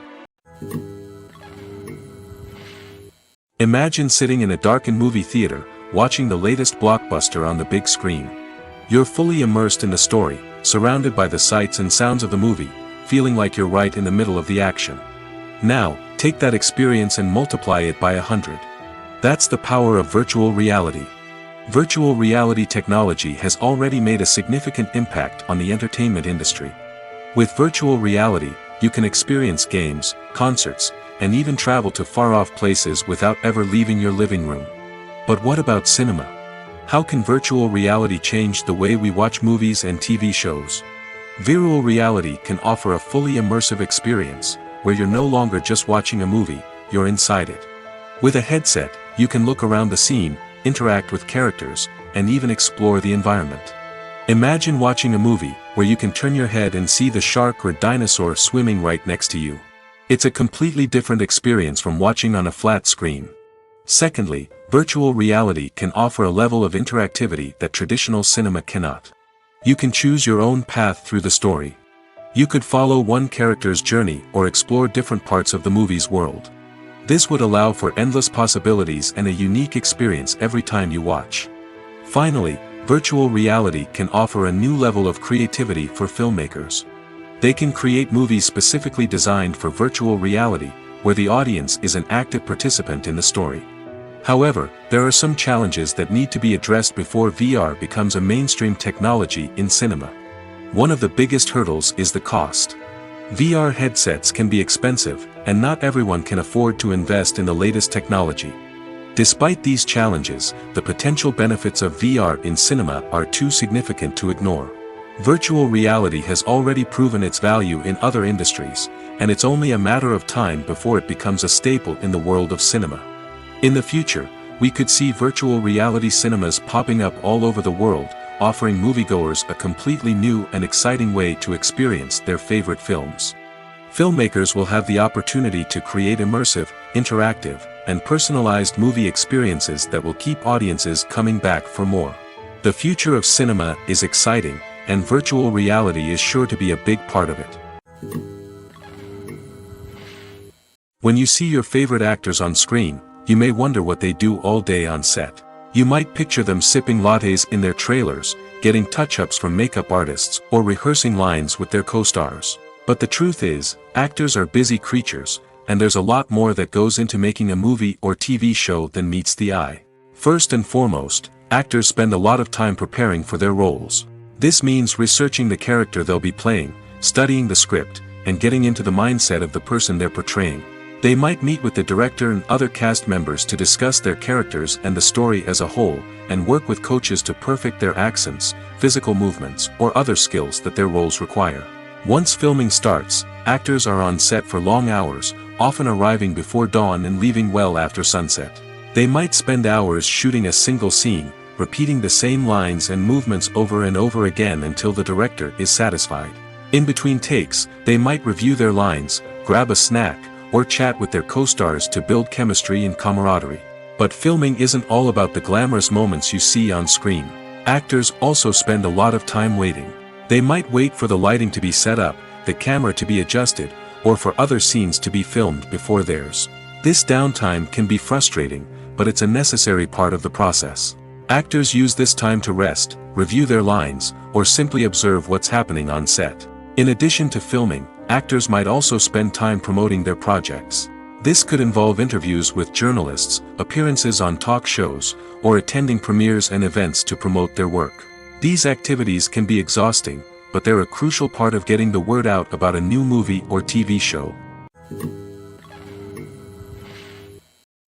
Imagine sitting in a darkened movie theater, watching the latest blockbuster on the big screen. You're fully immersed in the story, surrounded by the sights and sounds of the movie, feeling like you're right in the middle of the action. Now, take that experience and multiply it by 100. That's the power of virtual reality. Virtual reality technology has already made a significant impact on the entertainment industry. With virtual reality, you can experience games, concerts, and even travel to far-off places without ever leaving your living room. But what about cinema? How can virtual reality change the way we watch movies and TV shows? Virtual reality can offer a fully immersive experience, where you're no longer just watching a movie, you're inside it. With a headset, you can look around the scene, interact with characters, and even explore the environment. Imagine watching a movie, where you can turn your head and see the shark or dinosaur swimming right next to you. It's a completely different experience from watching on a flat screen. Secondly, virtual reality can offer a level of interactivity that traditional cinema cannot. You can choose your own path through the story. You could follow one character's journey or explore different parts of the movie's world. This would allow for endless possibilities and a unique experience every time you watch. Finally, virtual reality can offer a new level of creativity for filmmakers. They can create movies specifically designed for virtual reality, where the audience is an active participant in the story. However, there are some challenges that need to be addressed before VR becomes a mainstream technology in cinema. One of the biggest hurdles is the cost. VR headsets can be expensive, and not everyone can afford to invest in the latest technology. Despite these challenges, the potential benefits of VR in cinema are too significant to ignore. Virtual reality has already proven its value in other industries, and it's only a matter of time before it becomes a staple in the world of cinema. In the future, we could see virtual reality cinemas popping up all over the world, offering moviegoers a completely new and exciting way to experience their favorite films. Filmmakers will have the opportunity to create immersive, interactive, and personalized movie experiences that will keep audiences coming back for more. The future of cinema is exciting, and virtual reality is sure to be a big part of it. When you see your favorite actors on screen, you may wonder what they do all day on set. You might picture them sipping lattes in their trailers, getting touch-ups from makeup artists, or rehearsing lines with their co-stars. But the truth is, actors are busy creatures, and there's a lot more that goes into making a movie or TV show than meets the eye. First and foremost, actors spend a lot of time preparing for their roles. This means researching the character they'll be playing, studying the script, and getting into the mindset of the person they're portraying. They might meet with the director and other cast members to discuss their characters and the story as a whole, and work with coaches to perfect their accents, physical movements, or other skills that their roles require. Once filming starts, actors are on set for long hours, often arriving before dawn and leaving well after sunset. They might spend hours shooting a single scene, repeating the same lines and movements over and over again until the director is satisfied. In between takes, they might review their lines, grab a snack, or chat with their co-stars to build chemistry and camaraderie. But filming isn't all about the glamorous moments you see on screen. Actors also spend a lot of time waiting. They might wait for the lighting to be set up, the camera to be adjusted, or for other scenes to be filmed before theirs. This downtime can be frustrating, but it's a necessary part of the process. Actors use this time to rest, review their lines, or simply observe what's happening on set. In addition to filming, actors might also spend time promoting their projects. This could involve interviews with journalists, appearances on talk shows, or attending premieres and events to promote their work. These activities can be exhausting, but they're a crucial part of getting the word out about a new movie or TV show.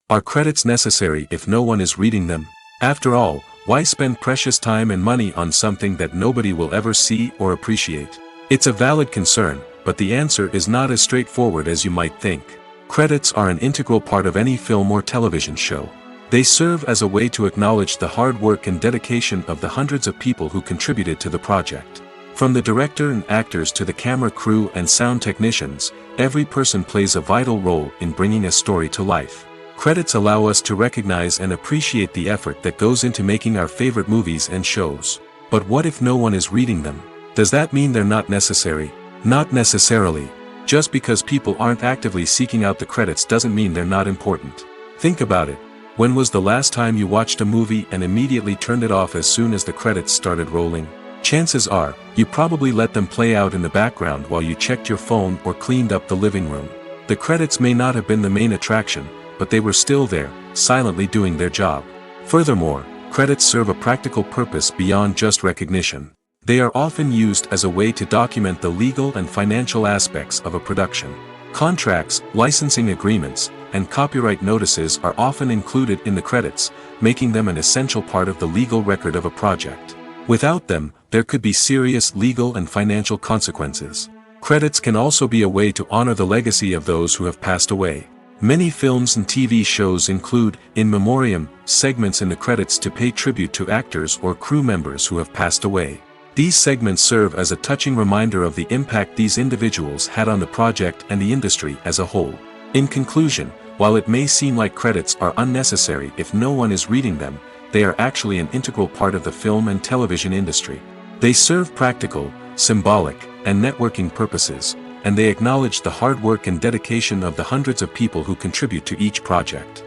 Are credits necessary if no one is reading them? After all, why spend precious time and money on something that nobody will ever see or appreciate? It's a valid concern, but the answer is not as straightforward as you might think. Credits are an integral part of any film or television show. They serve as a way to acknowledge the hard work and dedication of the hundreds of people who contributed to the project. From the director and actors to the camera crew and sound technicians, every person plays a vital role in bringing a story to life. Credits allow us to recognize and appreciate the effort that goes into making our favorite movies and shows. But what if no one is reading them? Does that mean they're not necessary? Not necessarily. Just because people aren't actively seeking out the credits doesn't mean they're not important. Think about it. When was the last time you watched a movie and immediately turned it off as soon as the credits started rolling? Chances are, you probably let them play out in the background while you checked your phone or cleaned up the living room. The credits may not have been the main attraction, but they were still there, silently doing their job. Furthermore, credits serve a practical purpose beyond just recognition. They are often used as a way to document the legal and financial aspects of a production. Contracts, licensing agreements, and copyright notices are often included in the credits, making them an essential part of the legal record of a project. Without them, there could be serious legal and financial consequences. Credits can also be a way to honor the legacy of those who have passed away. Many films and TV shows include, in memoriam, segments in the credits to pay tribute to actors or crew members who have passed away. These segments serve as a touching reminder of the impact these individuals had on the project and the industry as a whole. In conclusion, while it may seem like credits are unnecessary if no one is reading them, they are actually an integral part of the film and television industry. They serve practical, symbolic, and networking purposes, and they acknowledge the hard work and dedication of the hundreds of people who contribute to each project.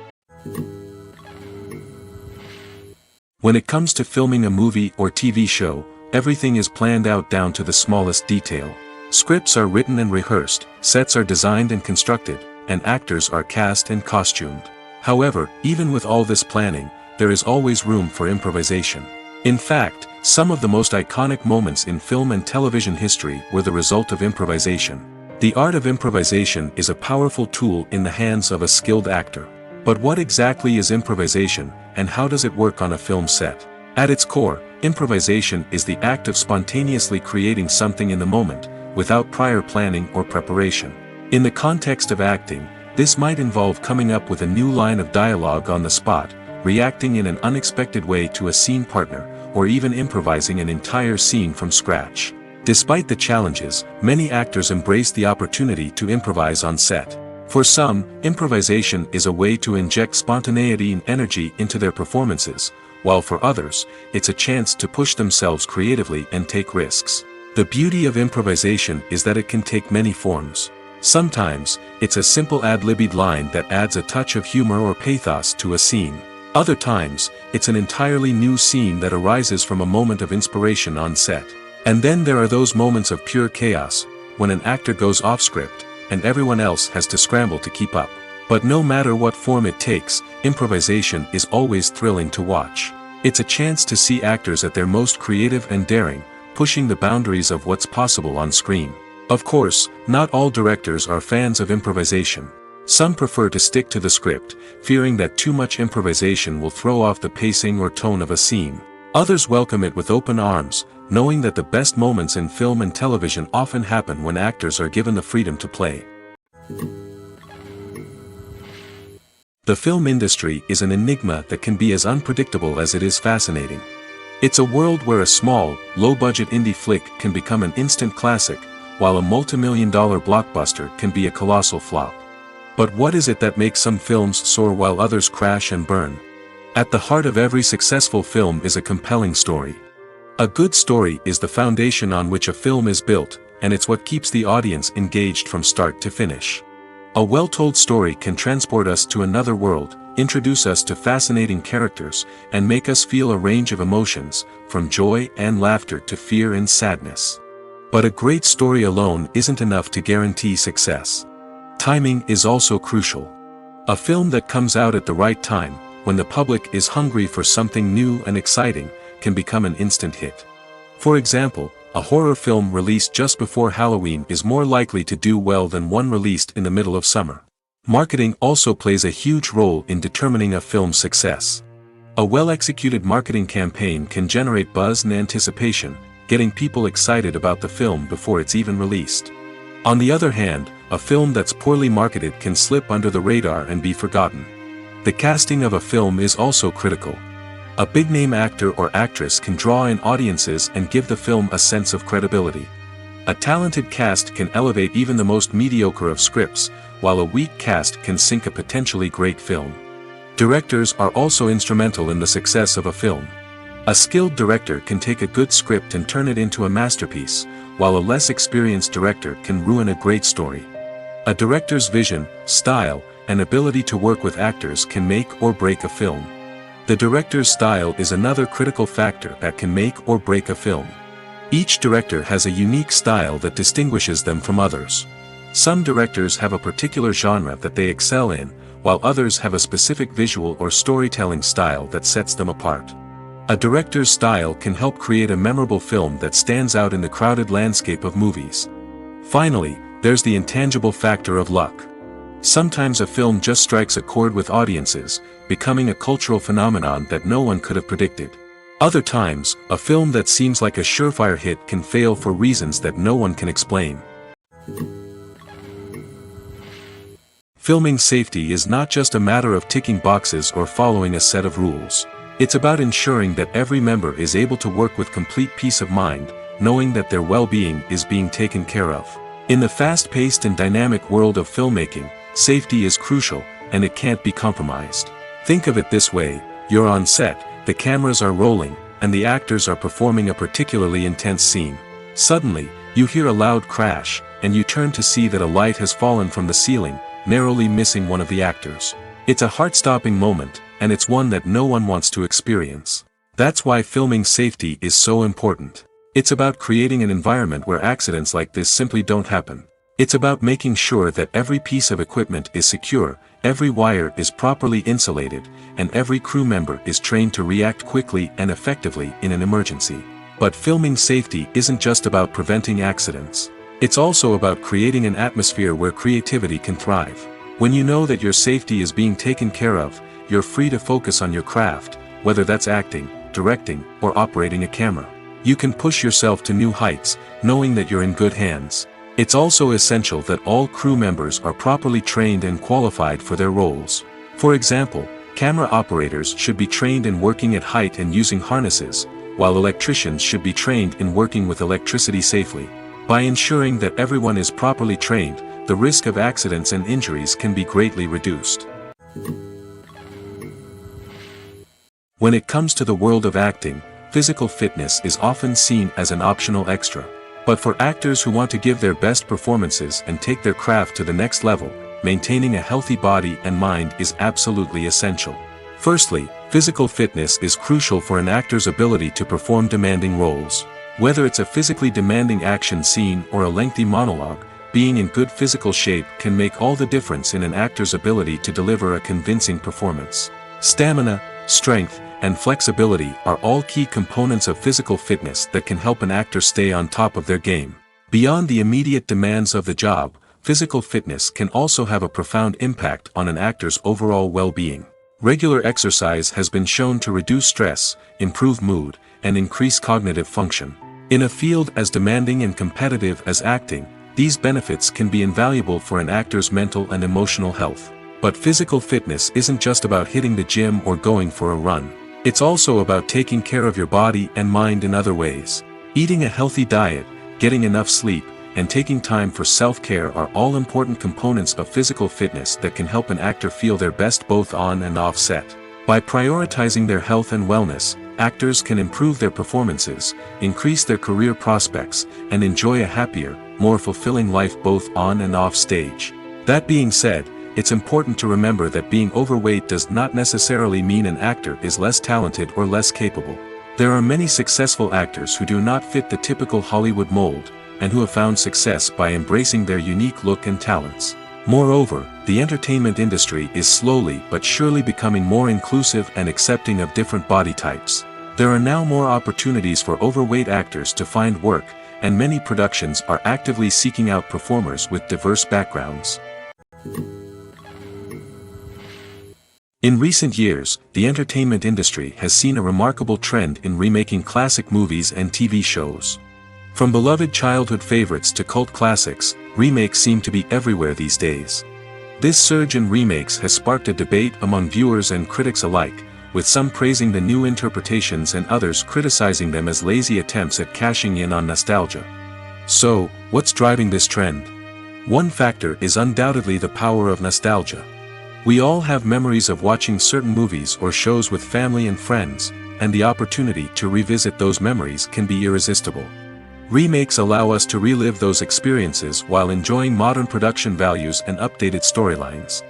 When it comes to filming a movie or TV show, everything is planned out down to the smallest detail. Scripts are written and rehearsed, sets are designed and constructed, and actors are cast and costumed. However, even with all this planning, there is always room for improvisation. In fact, some of the most iconic moments in film and television history were the result of improvisation. The art of improvisation is a powerful tool in the hands of a skilled actor. But what exactly is improvisation, and how does it work on a film set? At its core, improvisation is the act of spontaneously creating something in the moment, without prior planning or preparation. In the context of acting, this might involve coming up with a new line of dialogue on the spot, reacting in an unexpected way to a scene partner, or even improvising an entire scene from scratch. Despite the challenges, many actors embrace the opportunity to improvise on set. For some, improvisation is a way to inject spontaneity and energy into their performances, while for others, it's a chance to push themselves creatively and take risks. The beauty of improvisation is that it can take many forms. Sometimes, it's a simple ad-libbed line that adds a touch of humor or pathos to a scene. Other times, it's an entirely new scene that arises from a moment of inspiration on set. And then there are those moments of pure chaos, when an actor goes off script, and everyone else has to scramble to keep up. But no matter what form it takes, improvisation is always thrilling to watch. It's a chance to see actors at their most creative and daring, pushing the boundaries of what's possible on screen. Of course, not all directors are fans of improvisation. Some prefer to stick to the script, fearing that too much improvisation will throw off the pacing or tone of a scene. Others welcome it with open arms, knowing that the best moments in film and television often happen when actors are given the freedom to play. The film industry is an enigma that can be as unpredictable as it is fascinating. It's a world where a small, low-budget indie flick can become an instant classic, while a multi-million-dollar blockbuster can be a colossal flop. But what is it that makes some films soar while others crash and burn? At the heart of every successful film is a compelling story. A good story is the foundation on which a film is built, and it's what keeps the audience engaged from start to finish. A well-told story can transport us to another world, introduce us to fascinating characters, and make us feel a range of emotions, from joy and laughter to fear and sadness. But a great story alone isn't enough to guarantee success. Timing is also crucial. A film that comes out at the right time, when the public is hungry for something new and exciting, can become an instant hit. For example, a horror film released just before Halloween is more likely to do well than one released in the middle of summer. Marketing also plays a huge role in determining a film's success. A well-executed marketing campaign can generate buzz and anticipation, getting people excited about the film before it's even released. On the other hand, a film that's poorly marketed can slip under the radar and be forgotten. The casting of a film is also critical. A big-name actor or actress can draw in audiences and give the film a sense of credibility. A talented cast can elevate even the most mediocre of scripts, while a weak cast can sink a potentially great film. Directors are also instrumental in the success of a film. A skilled director can take a good script and turn it into a masterpiece, while a less experienced director can ruin a great story. A director's vision, style, and ability to work with actors can make or break a film. The director's style is another critical factor that can make or break a film. Each director has a unique style that distinguishes them from others. Some directors have a particular genre that they excel in, while others have a specific visual or storytelling style that sets them apart. A director's style can help create a memorable film that stands out in the crowded landscape of movies. Finally, there's the intangible factor of luck. Sometimes a film just strikes a chord with audiences, becoming a cultural phenomenon that no one could have predicted. Other times, a film that seems like a surefire hit can fail for reasons that no one can explain. Filming safety is not just a matter of ticking boxes or following a set of rules. It's about ensuring that every member is able to work with complete peace of mind, knowing that their well-being is being taken care of. In the fast-paced and dynamic world of filmmaking, safety is crucial, and it can't be compromised. Think of it this way: you're on set, the cameras are rolling, and the actors are performing a particularly intense scene. Suddenly, you hear a loud crash, and you turn to see that a light has fallen from the ceiling, narrowly missing one of the actors. It's a heart-stopping moment, and it's one that no one wants to experience. That's why filming safety is so important. It's about creating an environment where accidents like this simply don't happen. It's about making sure that every piece of equipment is secure, every wire is properly insulated, and every crew member is trained to react quickly and effectively in an emergency. But filming safety isn't just about preventing accidents. It's also about creating an atmosphere where creativity can thrive. When you know that your safety is being taken care of, you're free to focus on your craft, whether that's acting, directing, or operating a camera. You can push yourself to new heights, knowing that you're in good hands. It's also essential that all crew members are properly trained and qualified for their roles. For example, camera operators should be trained in working at height and using harnesses, while electricians should be trained in working with electricity safely. By ensuring that everyone is properly trained, the risk of accidents and injuries can be greatly reduced. When it comes to the world of acting, physical fitness is often seen as an optional extra. But for actors who want to give their best performances and take their craft to the next level, maintaining a healthy body and mind is absolutely essential. Firstly, physical fitness is crucial for an actor's ability to perform demanding roles. Whether it's a physically demanding action scene or a lengthy monologue, being in good physical shape can make all the difference in an actor's ability to deliver a convincing performance. Stamina, strength, and flexibility are all key components of physical fitness that can help an actor stay on top of their game. Beyond the immediate demands of the job, physical fitness can also have a profound impact on an actor's overall well-being. Regular exercise has been shown to reduce stress, improve mood, and increase cognitive function. In a field as demanding and competitive as acting, these benefits can be invaluable for an actor's mental and emotional health. But physical fitness isn't just about hitting the gym or going for a run. It's also about taking care of your body and mind in other ways. Eating a healthy diet, getting enough sleep, and taking time for self-care are all important components of physical fitness that can help an actor feel their best both on and off set. By prioritizing their health and wellness, actors can improve their performances, increase their career prospects, and enjoy a happier, more fulfilling life both on and off stage. That being said, it's important to remember that being overweight does not necessarily mean an actor is less talented or less capable. There are many successful actors who do not fit the typical Hollywood mold, and who have found success by embracing their unique look and talents. Moreover, the entertainment industry is slowly but surely becoming more inclusive and accepting of different body types. There are now more opportunities for overweight actors to find work, and many productions are actively seeking out performers with diverse backgrounds. In recent years, the entertainment industry has seen a remarkable trend in remaking classic movies and TV shows. From beloved childhood favorites to cult classics, remakes seem to be everywhere these days. This surge in remakes has sparked a debate among viewers and critics alike, with some praising the new interpretations and others criticizing them as lazy attempts at cashing in on nostalgia. So, what's driving this trend? One factor is undoubtedly the power of nostalgia. We all have memories of watching certain movies or shows with family and friends, and the opportunity to revisit those memories can be irresistible. Remakes allow us to relive those experiences while enjoying modern production values and updated storylines.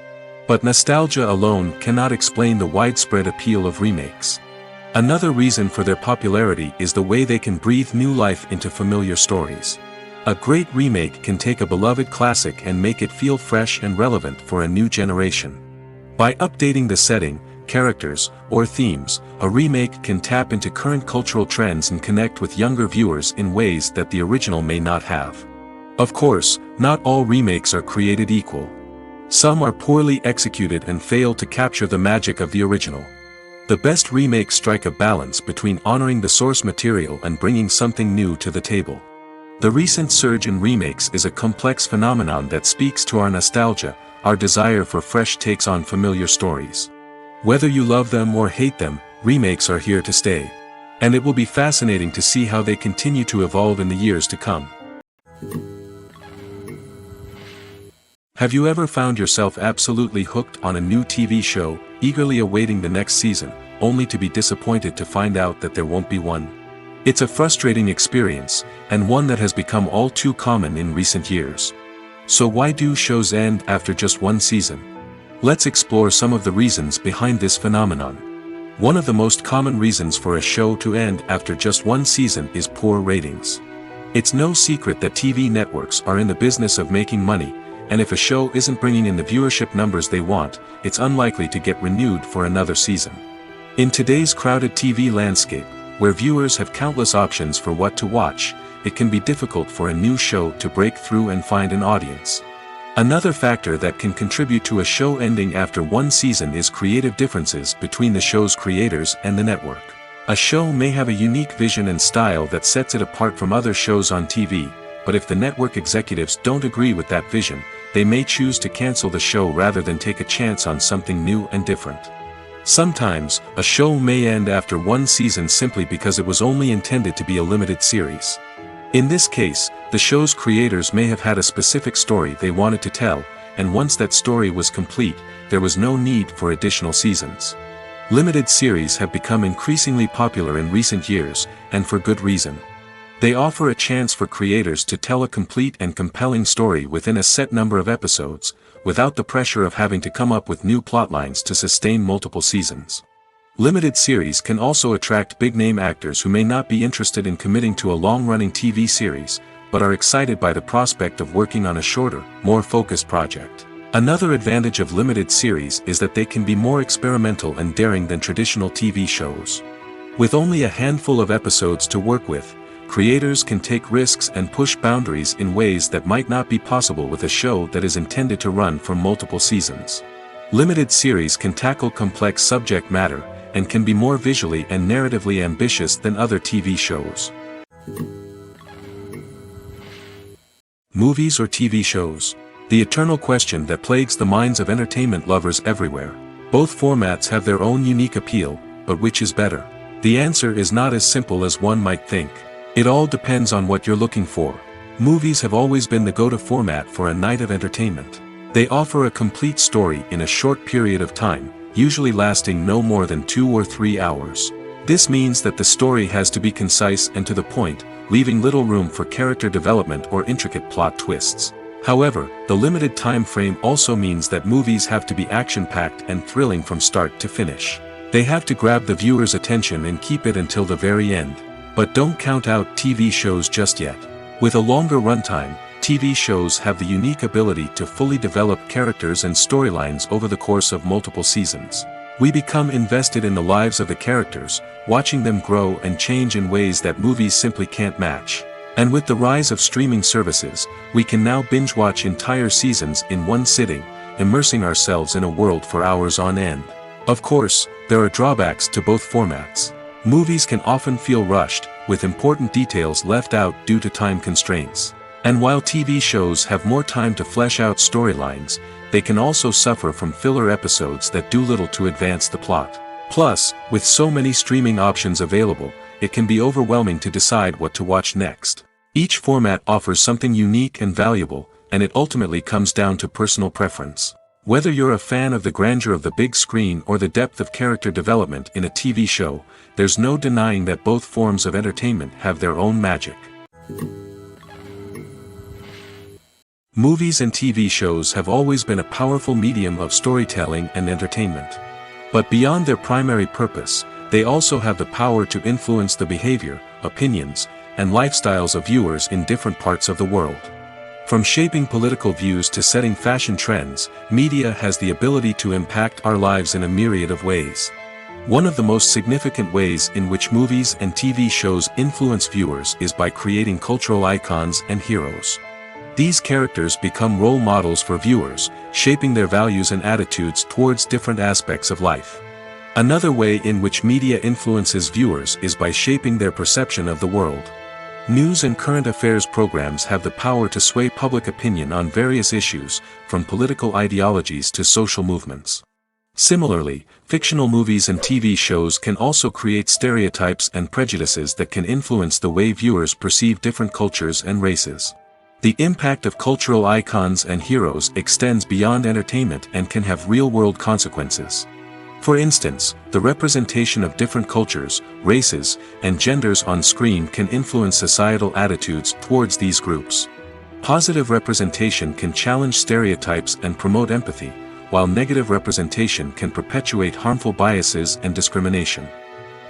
But nostalgia alone cannot explain the widespread appeal of remakes. Another reason for their popularity is the way they can breathe new life into familiar stories. A great remake can take a beloved classic and make it feel fresh and relevant for a new generation. By updating the setting, characters, or themes, a remake can tap into current cultural trends and connect with younger viewers in ways that the original may not have. Of course, not all remakes are created equal. Some are poorly executed and fail to capture the magic of the original. The best remakes strike a balance between honoring the source material and bringing something new to the table. The recent surge in remakes is a complex phenomenon that speaks to our nostalgia, our desire for fresh takes on familiar stories. Whether you love them or hate them, remakes are here to stay. And it will be fascinating to see how they continue to evolve in the years to come. Have you ever found yourself absolutely hooked on a new TV show, eagerly awaiting the next season, only to be disappointed to find out that there won't be one? It's a frustrating experience, and one that has become all too common in recent years. So why do shows end after just one season? Let's explore some of the reasons behind this phenomenon. One of the most common reasons for a show to end after just one season is poor ratings. It's no secret that TV networks are in the business of making money, and if a show isn't bringing in the viewership numbers they want, it's unlikely to get renewed for another season. In today's crowded TV landscape, where viewers have countless options for what to watch, it can be difficult for a new show to break through and find an audience. Another factor that can contribute to a show ending after one season is creative differences between the show's creators and the network. A show may have a unique vision and style that sets it apart from other shows on TV, but if the network executives don't agree with that vision, they may choose to cancel the show rather than take a chance on something new and different. Sometimes, a show may end after one season simply because it was only intended to be a limited series. In this case, the show's creators may have had a specific story they wanted to tell, and once that story was complete, there was no need for additional seasons. Limited series have become increasingly popular in recent years, and for good reason. They offer a chance for creators to tell a complete and compelling story within a set number of episodes, without the pressure of having to come up with new plotlines to sustain multiple seasons. Limited series can also attract big-name actors who may not be interested in committing to a long-running TV series, but are excited by the prospect of working on a shorter, more focused project. Another advantage of limited series is that they can be more experimental and daring than traditional TV shows. With only a handful of episodes to work with, creators can take risks and push boundaries in ways that might not be possible with a show that is intended to run for multiple seasons. Limited series can tackle complex subject matter, and can be more visually and narratively ambitious than other TV shows. Movies or TV shows? The eternal question that plagues the minds of entertainment lovers everywhere. Both formats have their own unique appeal, but which is better? The answer is not as simple as one might think. It all depends on what you're looking for. Movies have always been the go-to format for a night of entertainment. They offer a complete story in a short period of time, usually lasting no more than 2 or 3 hours. This means that the story has to be concise and to the point, leaving little room for character development or intricate plot twists. However, the limited time frame also means that movies have to be action-packed and thrilling from start to finish. They have to grab the viewer's attention and keep it until the very end. But don't count out TV shows just yet. With a longer runtime, TV shows have the unique ability to fully develop characters and storylines over the course of multiple seasons. We become invested in the lives of the characters, watching them grow and change in ways that movies simply can't match. And with the rise of streaming services, we can now binge-watch entire seasons in one sitting, immersing ourselves in a world for hours on end. Of course, there are drawbacks to both formats. Movies can often feel rushed, with important details left out due to time constraints. And while TV shows have more time to flesh out storylines, they can also suffer from filler episodes that do little to advance the plot. Plus, with so many streaming options available, it can be overwhelming to decide what to watch next. Each format offers something unique and valuable, and it ultimately comes down to personal preference. Whether you're a fan of the grandeur of the big screen or the depth of character development in a TV show, there's no denying that both forms of entertainment have their own magic. Movies and TV shows have always been a powerful medium of storytelling and entertainment. But beyond their primary purpose, they also have the power to influence the behavior, opinions, and lifestyles of viewers in different parts of the world. From shaping political views to setting fashion trends, media has the ability to impact our lives in a myriad of ways. One of the most significant ways in which movies and TV shows influence viewers is by creating cultural icons and heroes. These characters become role models for viewers, shaping their values and attitudes towards different aspects of life. Another way in which media influences viewers is by shaping their perception of the world. News and current affairs programs have the power to sway public opinion on various issues, from political ideologies to social movements. Similarly, fictional movies and TV shows can also create stereotypes and prejudices that can influence the way viewers perceive different cultures and races. The impact of cultural icons and heroes extends beyond entertainment and can have real-world consequences. For instance, the representation of different cultures, races, and genders on screen can influence societal attitudes towards these groups. Positive representation can challenge stereotypes and promote empathy, while negative representation can perpetuate harmful biases and discrimination.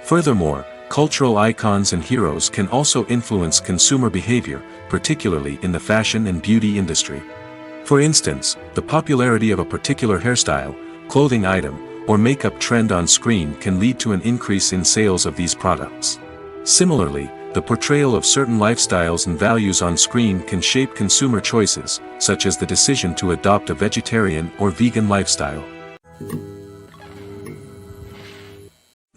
Furthermore, cultural icons and heroes can also influence consumer behavior, particularly in the fashion and beauty industry. For instance, the popularity of a particular hairstyle, clothing item, or makeup trend on screen can lead to an increase in sales of these products. Similarly, the portrayal of certain lifestyles and values on screen can shape consumer choices, such as the decision to adopt a vegetarian or vegan lifestyle.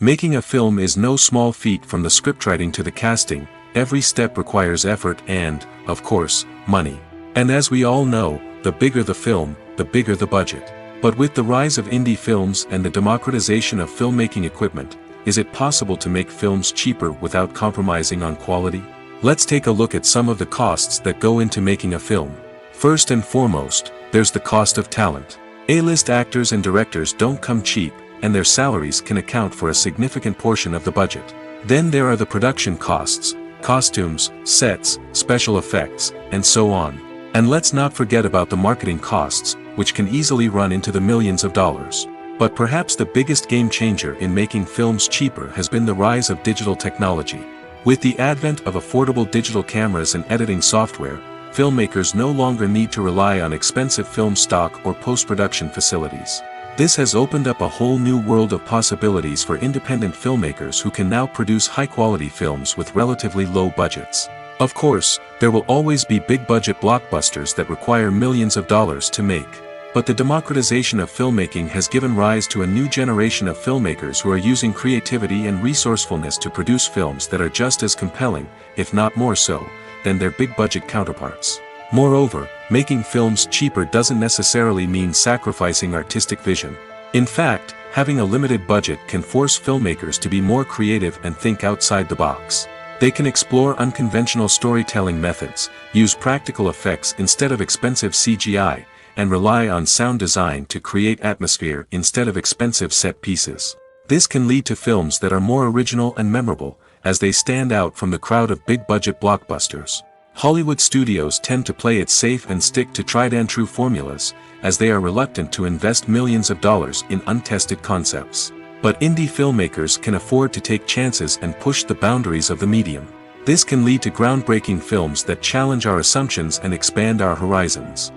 Making a film is no small feat. From the scriptwriting to the casting, every step requires effort and, of course, money. And as we all know, the bigger the film, the bigger the budget. But with the rise of indie films and the democratization of filmmaking equipment, is it possible to make films cheaper without compromising on quality? Let's take a look at some of the costs that go into making a film. First and foremost, there's the cost of talent. A-list actors and directors don't come cheap, and their salaries can account for a significant portion of the budget. Then there are the production costs, costumes, sets, special effects, and so on. And let's not forget about the marketing costs, which can easily run into the millions of dollars. But perhaps the biggest game changer in making films cheaper has been the rise of digital technology. With the advent of affordable digital cameras and editing software, filmmakers no longer need to rely on expensive film stock or post-production facilities. This has opened up a whole new world of possibilities for independent filmmakers who can now produce high-quality films with relatively low budgets. Of course, there will always be big-budget blockbusters that require millions of dollars to make. But the democratization of filmmaking has given rise to a new generation of filmmakers who are using creativity and resourcefulness to produce films that are just as compelling, if not more so, than their big-budget counterparts. Moreover, making films cheaper doesn't necessarily mean sacrificing artistic vision. In fact, having a limited budget can force filmmakers to be more creative and think outside the box. They can explore unconventional storytelling methods, use practical effects instead of expensive CGI, and rely on sound design to create atmosphere instead of expensive set pieces. This can lead to films that are more original and memorable, as they stand out from the crowd of big-budget blockbusters. Hollywood studios tend to play it safe and stick to tried-and-true formulas, as they are reluctant to invest millions of dollars in untested concepts. But indie filmmakers can afford to take chances and push the boundaries of the medium. This can lead to groundbreaking films that challenge our assumptions and expand our horizons.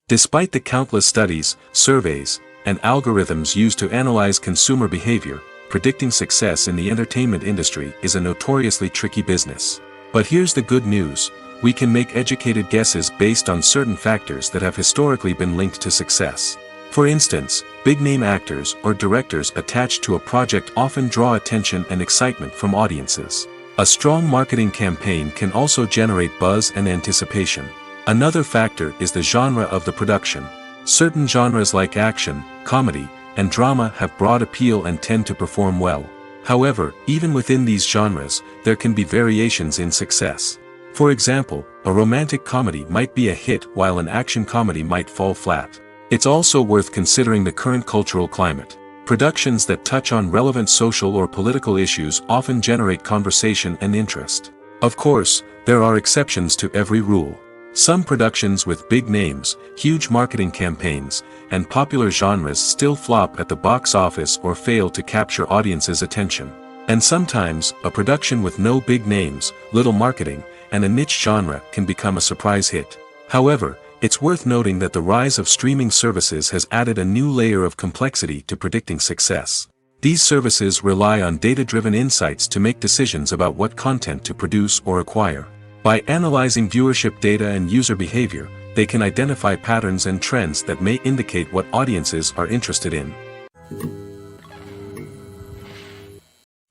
Despite the countless studies, surveys, and algorithms used to analyze consumer behavior, predicting success in the entertainment industry is a notoriously tricky business. But here's the good news: we can make educated guesses based on certain factors that have historically been linked to success. For instance, big-name actors or directors attached to a project often draw attention and excitement from audiences. A strong marketing campaign can also generate buzz and anticipation. Another factor is the genre of the production. Certain genres like action, comedy, and drama have broad appeal and tend to perform well. However, even within these genres, there can be variations in success. For example, a romantic comedy might be a hit while an action comedy might fall flat. It's also worth considering the current cultural climate. Productions that touch on relevant social or political issues often generate conversation and interest. Of course, there are exceptions to every rule. Some productions with big names, huge marketing campaigns, and popular genres still flop at the box office or fail to capture audiences' attention. And sometimes, a production with no big names, little marketing, and a niche genre can become a surprise hit. However, it's worth noting that the rise of streaming services has added a new layer of complexity to predicting success. These services rely on data-driven insights to make decisions about what content to produce or acquire. By analyzing viewership data and user behavior, they can identify patterns and trends that may indicate what audiences are interested in.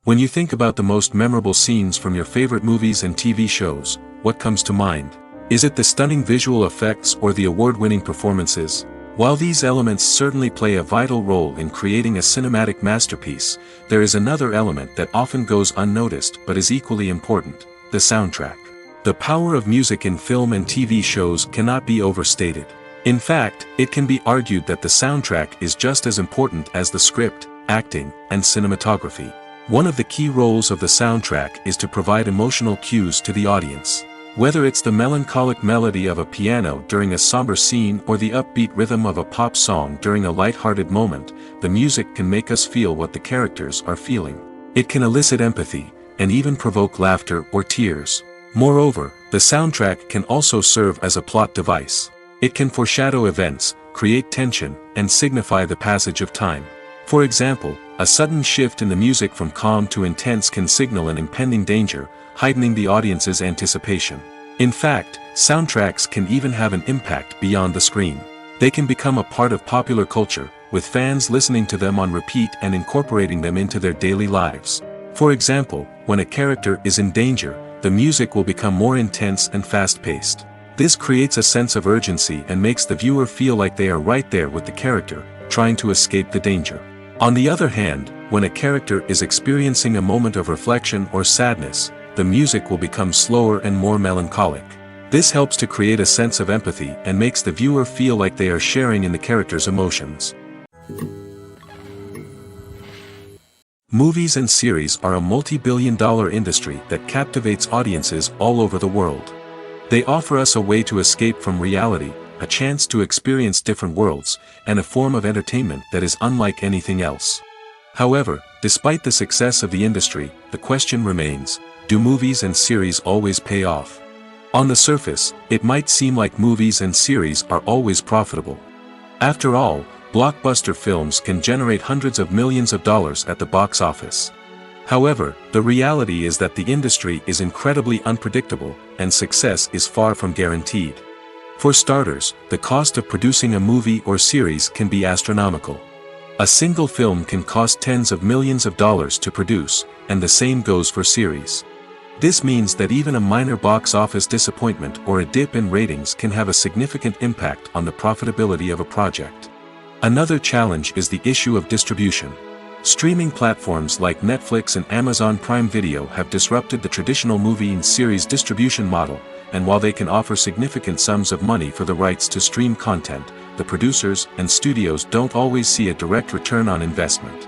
When you think about the most memorable scenes from your favorite movies and TV shows, what comes to mind? Is it the stunning visual effects or the award-winning performances? While these elements certainly play a vital role in creating a cinematic masterpiece, there is another element that often goes unnoticed but is equally important: the soundtrack. The power of music in film and TV shows cannot be overstated. In fact, it can be argued that the soundtrack is just as important as the script, acting, and cinematography. One of the key roles of the soundtrack is to provide emotional cues to the audience. Whether it's the melancholic melody of a piano during a somber scene or the upbeat rhythm of a pop song during a light-hearted moment, the music can make us feel what the characters are feeling. It can elicit empathy, and even provoke laughter or tears. Moreover, the soundtrack can also serve as a plot device. It can foreshadow events, create tension, and signify the passage of time. For example, a sudden shift in the music from calm to intense can signal an impending danger, heightening the audience's anticipation. In fact, soundtracks can even have an impact beyond the screen. They can become a part of popular culture, with fans listening to them on repeat and incorporating them into their daily lives. For example, when a character is in danger, the music will become more intense and fast-paced. This creates a sense of urgency and makes the viewer feel like they are right there with the character, trying to escape the danger. On the other hand, when a character is experiencing a moment of reflection or sadness, the music will become slower and more melancholic. This helps to create a sense of empathy and makes the viewer feel like they are sharing in the character's emotions. Movies and series are a multi-billion-dollar industry that captivates audiences all over the world. They offer us a way to escape from reality, a chance to experience different worlds, and a form of entertainment that is unlike anything else. However, despite the success of the industry, the question remains, do movies and series always pay off? On the surface, it might seem like movies and series are always profitable. After all, blockbuster films can generate hundreds of millions of dollars at the box office. However, the reality is that the industry is incredibly unpredictable, and success is far from guaranteed. For starters, the cost of producing a movie or series can be astronomical. A single film can cost tens of millions of dollars to produce, and the same goes for series. This means that even a minor box office disappointment or a dip in ratings can have a significant impact on the profitability of a project. Another challenge is the issue of distribution. Streaming platforms like Netflix and Amazon Prime Video have disrupted the traditional movie and series distribution model, and while they can offer significant sums of money for the rights to stream content, the producers and studios don't always see a direct return on investment.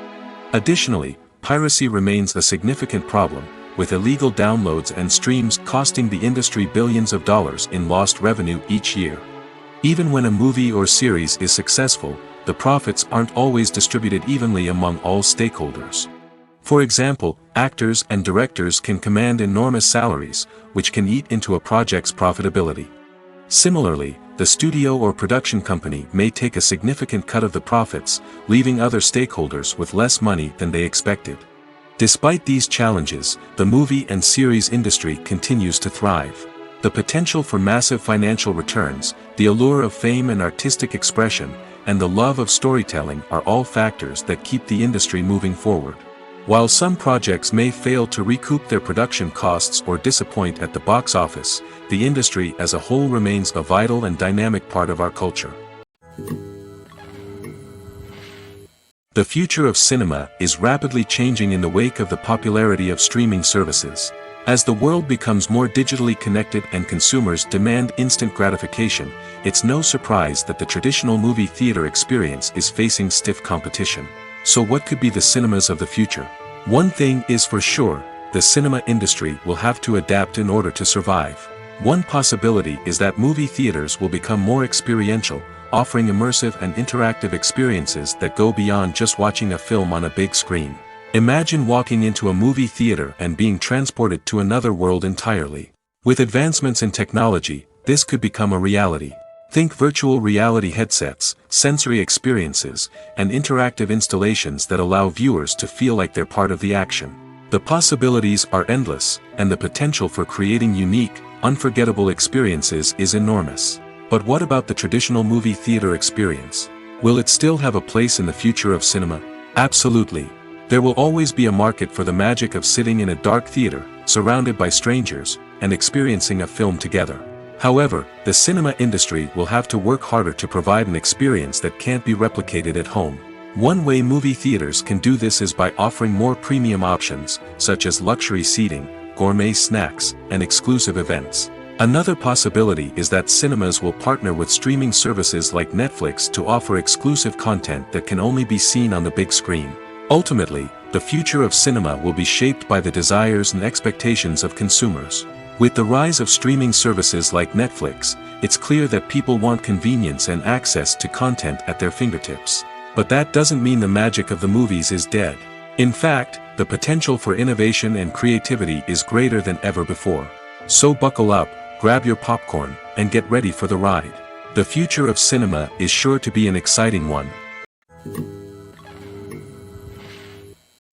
Additionally, piracy remains a significant problem, with illegal downloads and streams costing the industry billions of dollars in lost revenue each year. Even when a movie or series is successful, the profits aren't always distributed evenly among all stakeholders. For example, actors and directors can command enormous salaries, which can eat into a project's profitability. Similarly, the studio or production company may take a significant cut of the profits, leaving other stakeholders with less money than they expected. Despite these challenges, the movie and series industry continues to thrive. The potential for massive financial returns, the allure of fame and artistic expression, and the love of storytelling are all factors that keep the industry moving forward. While some projects may fail to recoup their production costs or disappoint at the box office, the industry as a whole remains a vital and dynamic part of our culture. The future of cinema is rapidly changing in the wake of the popularity of streaming services. As the world becomes more digitally connected and consumers demand instant gratification, it's no surprise that the traditional movie theater experience is facing stiff competition. So what could be the cinemas of the future? One thing is for sure, the cinema industry will have to adapt in order to survive. One possibility is that movie theaters will become more experiential, offering immersive and interactive experiences that go beyond just watching a film on a big screen. Imagine walking into a movie theater and being transported to another world entirely. With advancements in technology, this could become a reality. Think virtual reality headsets, sensory experiences, and interactive installations that allow viewers to feel like they're part of the action. The possibilities are endless, and the potential for creating unique, unforgettable experiences is enormous. But what about the traditional movie theater experience? Will it still have a place in the future of cinema? Absolutely. There will always be a market for the magic of sitting in a dark theater, surrounded by strangers, and experiencing a film together. However, the cinema industry will have to work harder to provide an experience that can't be replicated at home. One way movie theaters can do this is by offering more premium options, such as luxury seating, gourmet snacks, and exclusive events. Another possibility is that cinemas will partner with streaming services like Netflix to offer exclusive content that can only be seen on the big screen. Ultimately, the future of cinema will be shaped by the desires and expectations of consumers. With the rise of streaming services like Netflix, it's clear that people want convenience and access to content at their fingertips. But that doesn't mean the magic of the movies is dead. In fact, the potential for innovation and creativity is greater than ever before. So buckle up, grab your popcorn, and get ready for the ride. The future of cinema is sure to be an exciting one.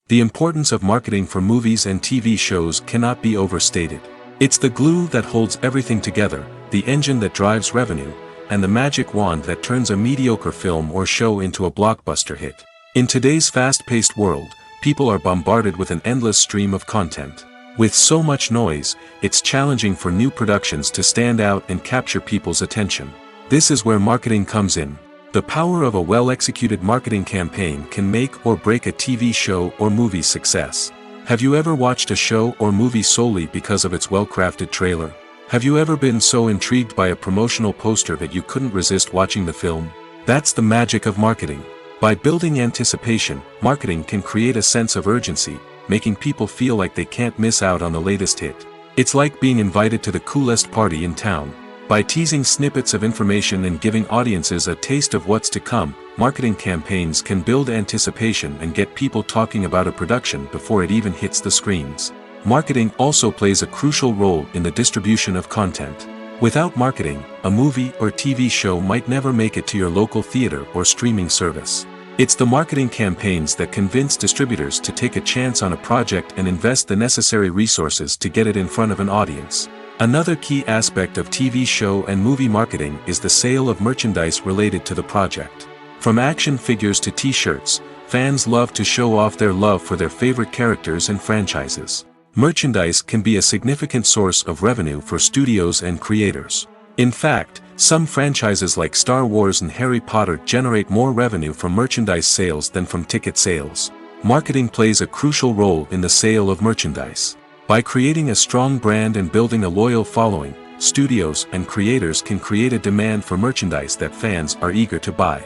The importance of marketing for movies and TV shows cannot be overstated. It's the glue that holds everything together, the engine that drives revenue, and the magic wand that turns a mediocre film or show into a blockbuster hit. In today's fast-paced world, people are bombarded with an endless stream of content. With so much noise, it's challenging for new productions to stand out and capture people's attention. This is where marketing comes in. The power of a well-executed marketing campaign can make or break a TV show or movie's success. Have you ever watched a show or movie solely because of its well-crafted trailer? Have you ever been so intrigued by a promotional poster that you couldn't resist watching the film? That's the magic of marketing. By building anticipation, marketing can create a sense of urgency, making people feel like they can't miss out on the latest hit. It's like being invited to the coolest party in town. By teasing snippets of information and giving audiences a taste of what's to come, marketing campaigns can build anticipation and get people talking about a production before it even hits the screens. Marketing also plays a crucial role in the distribution of content. Without marketing, a movie or TV show might never make it to your local theater or streaming service. It's the marketing campaigns that convince distributors to take a chance on a project and invest the necessary resources to get it in front of an audience. Another key aspect of TV show and movie marketing is the sale of merchandise related to the project. From action figures to t-shirts, fans love to show off their love for their favorite characters and franchises. Merchandise can be a significant source of revenue for studios and creators. In fact, some franchises like Star Wars and Harry Potter generate more revenue from merchandise sales than from ticket sales. Marketing plays a crucial role in the sale of merchandise. By creating a strong brand and building a loyal following, studios and creators can create a demand for merchandise that fans are eager to buy.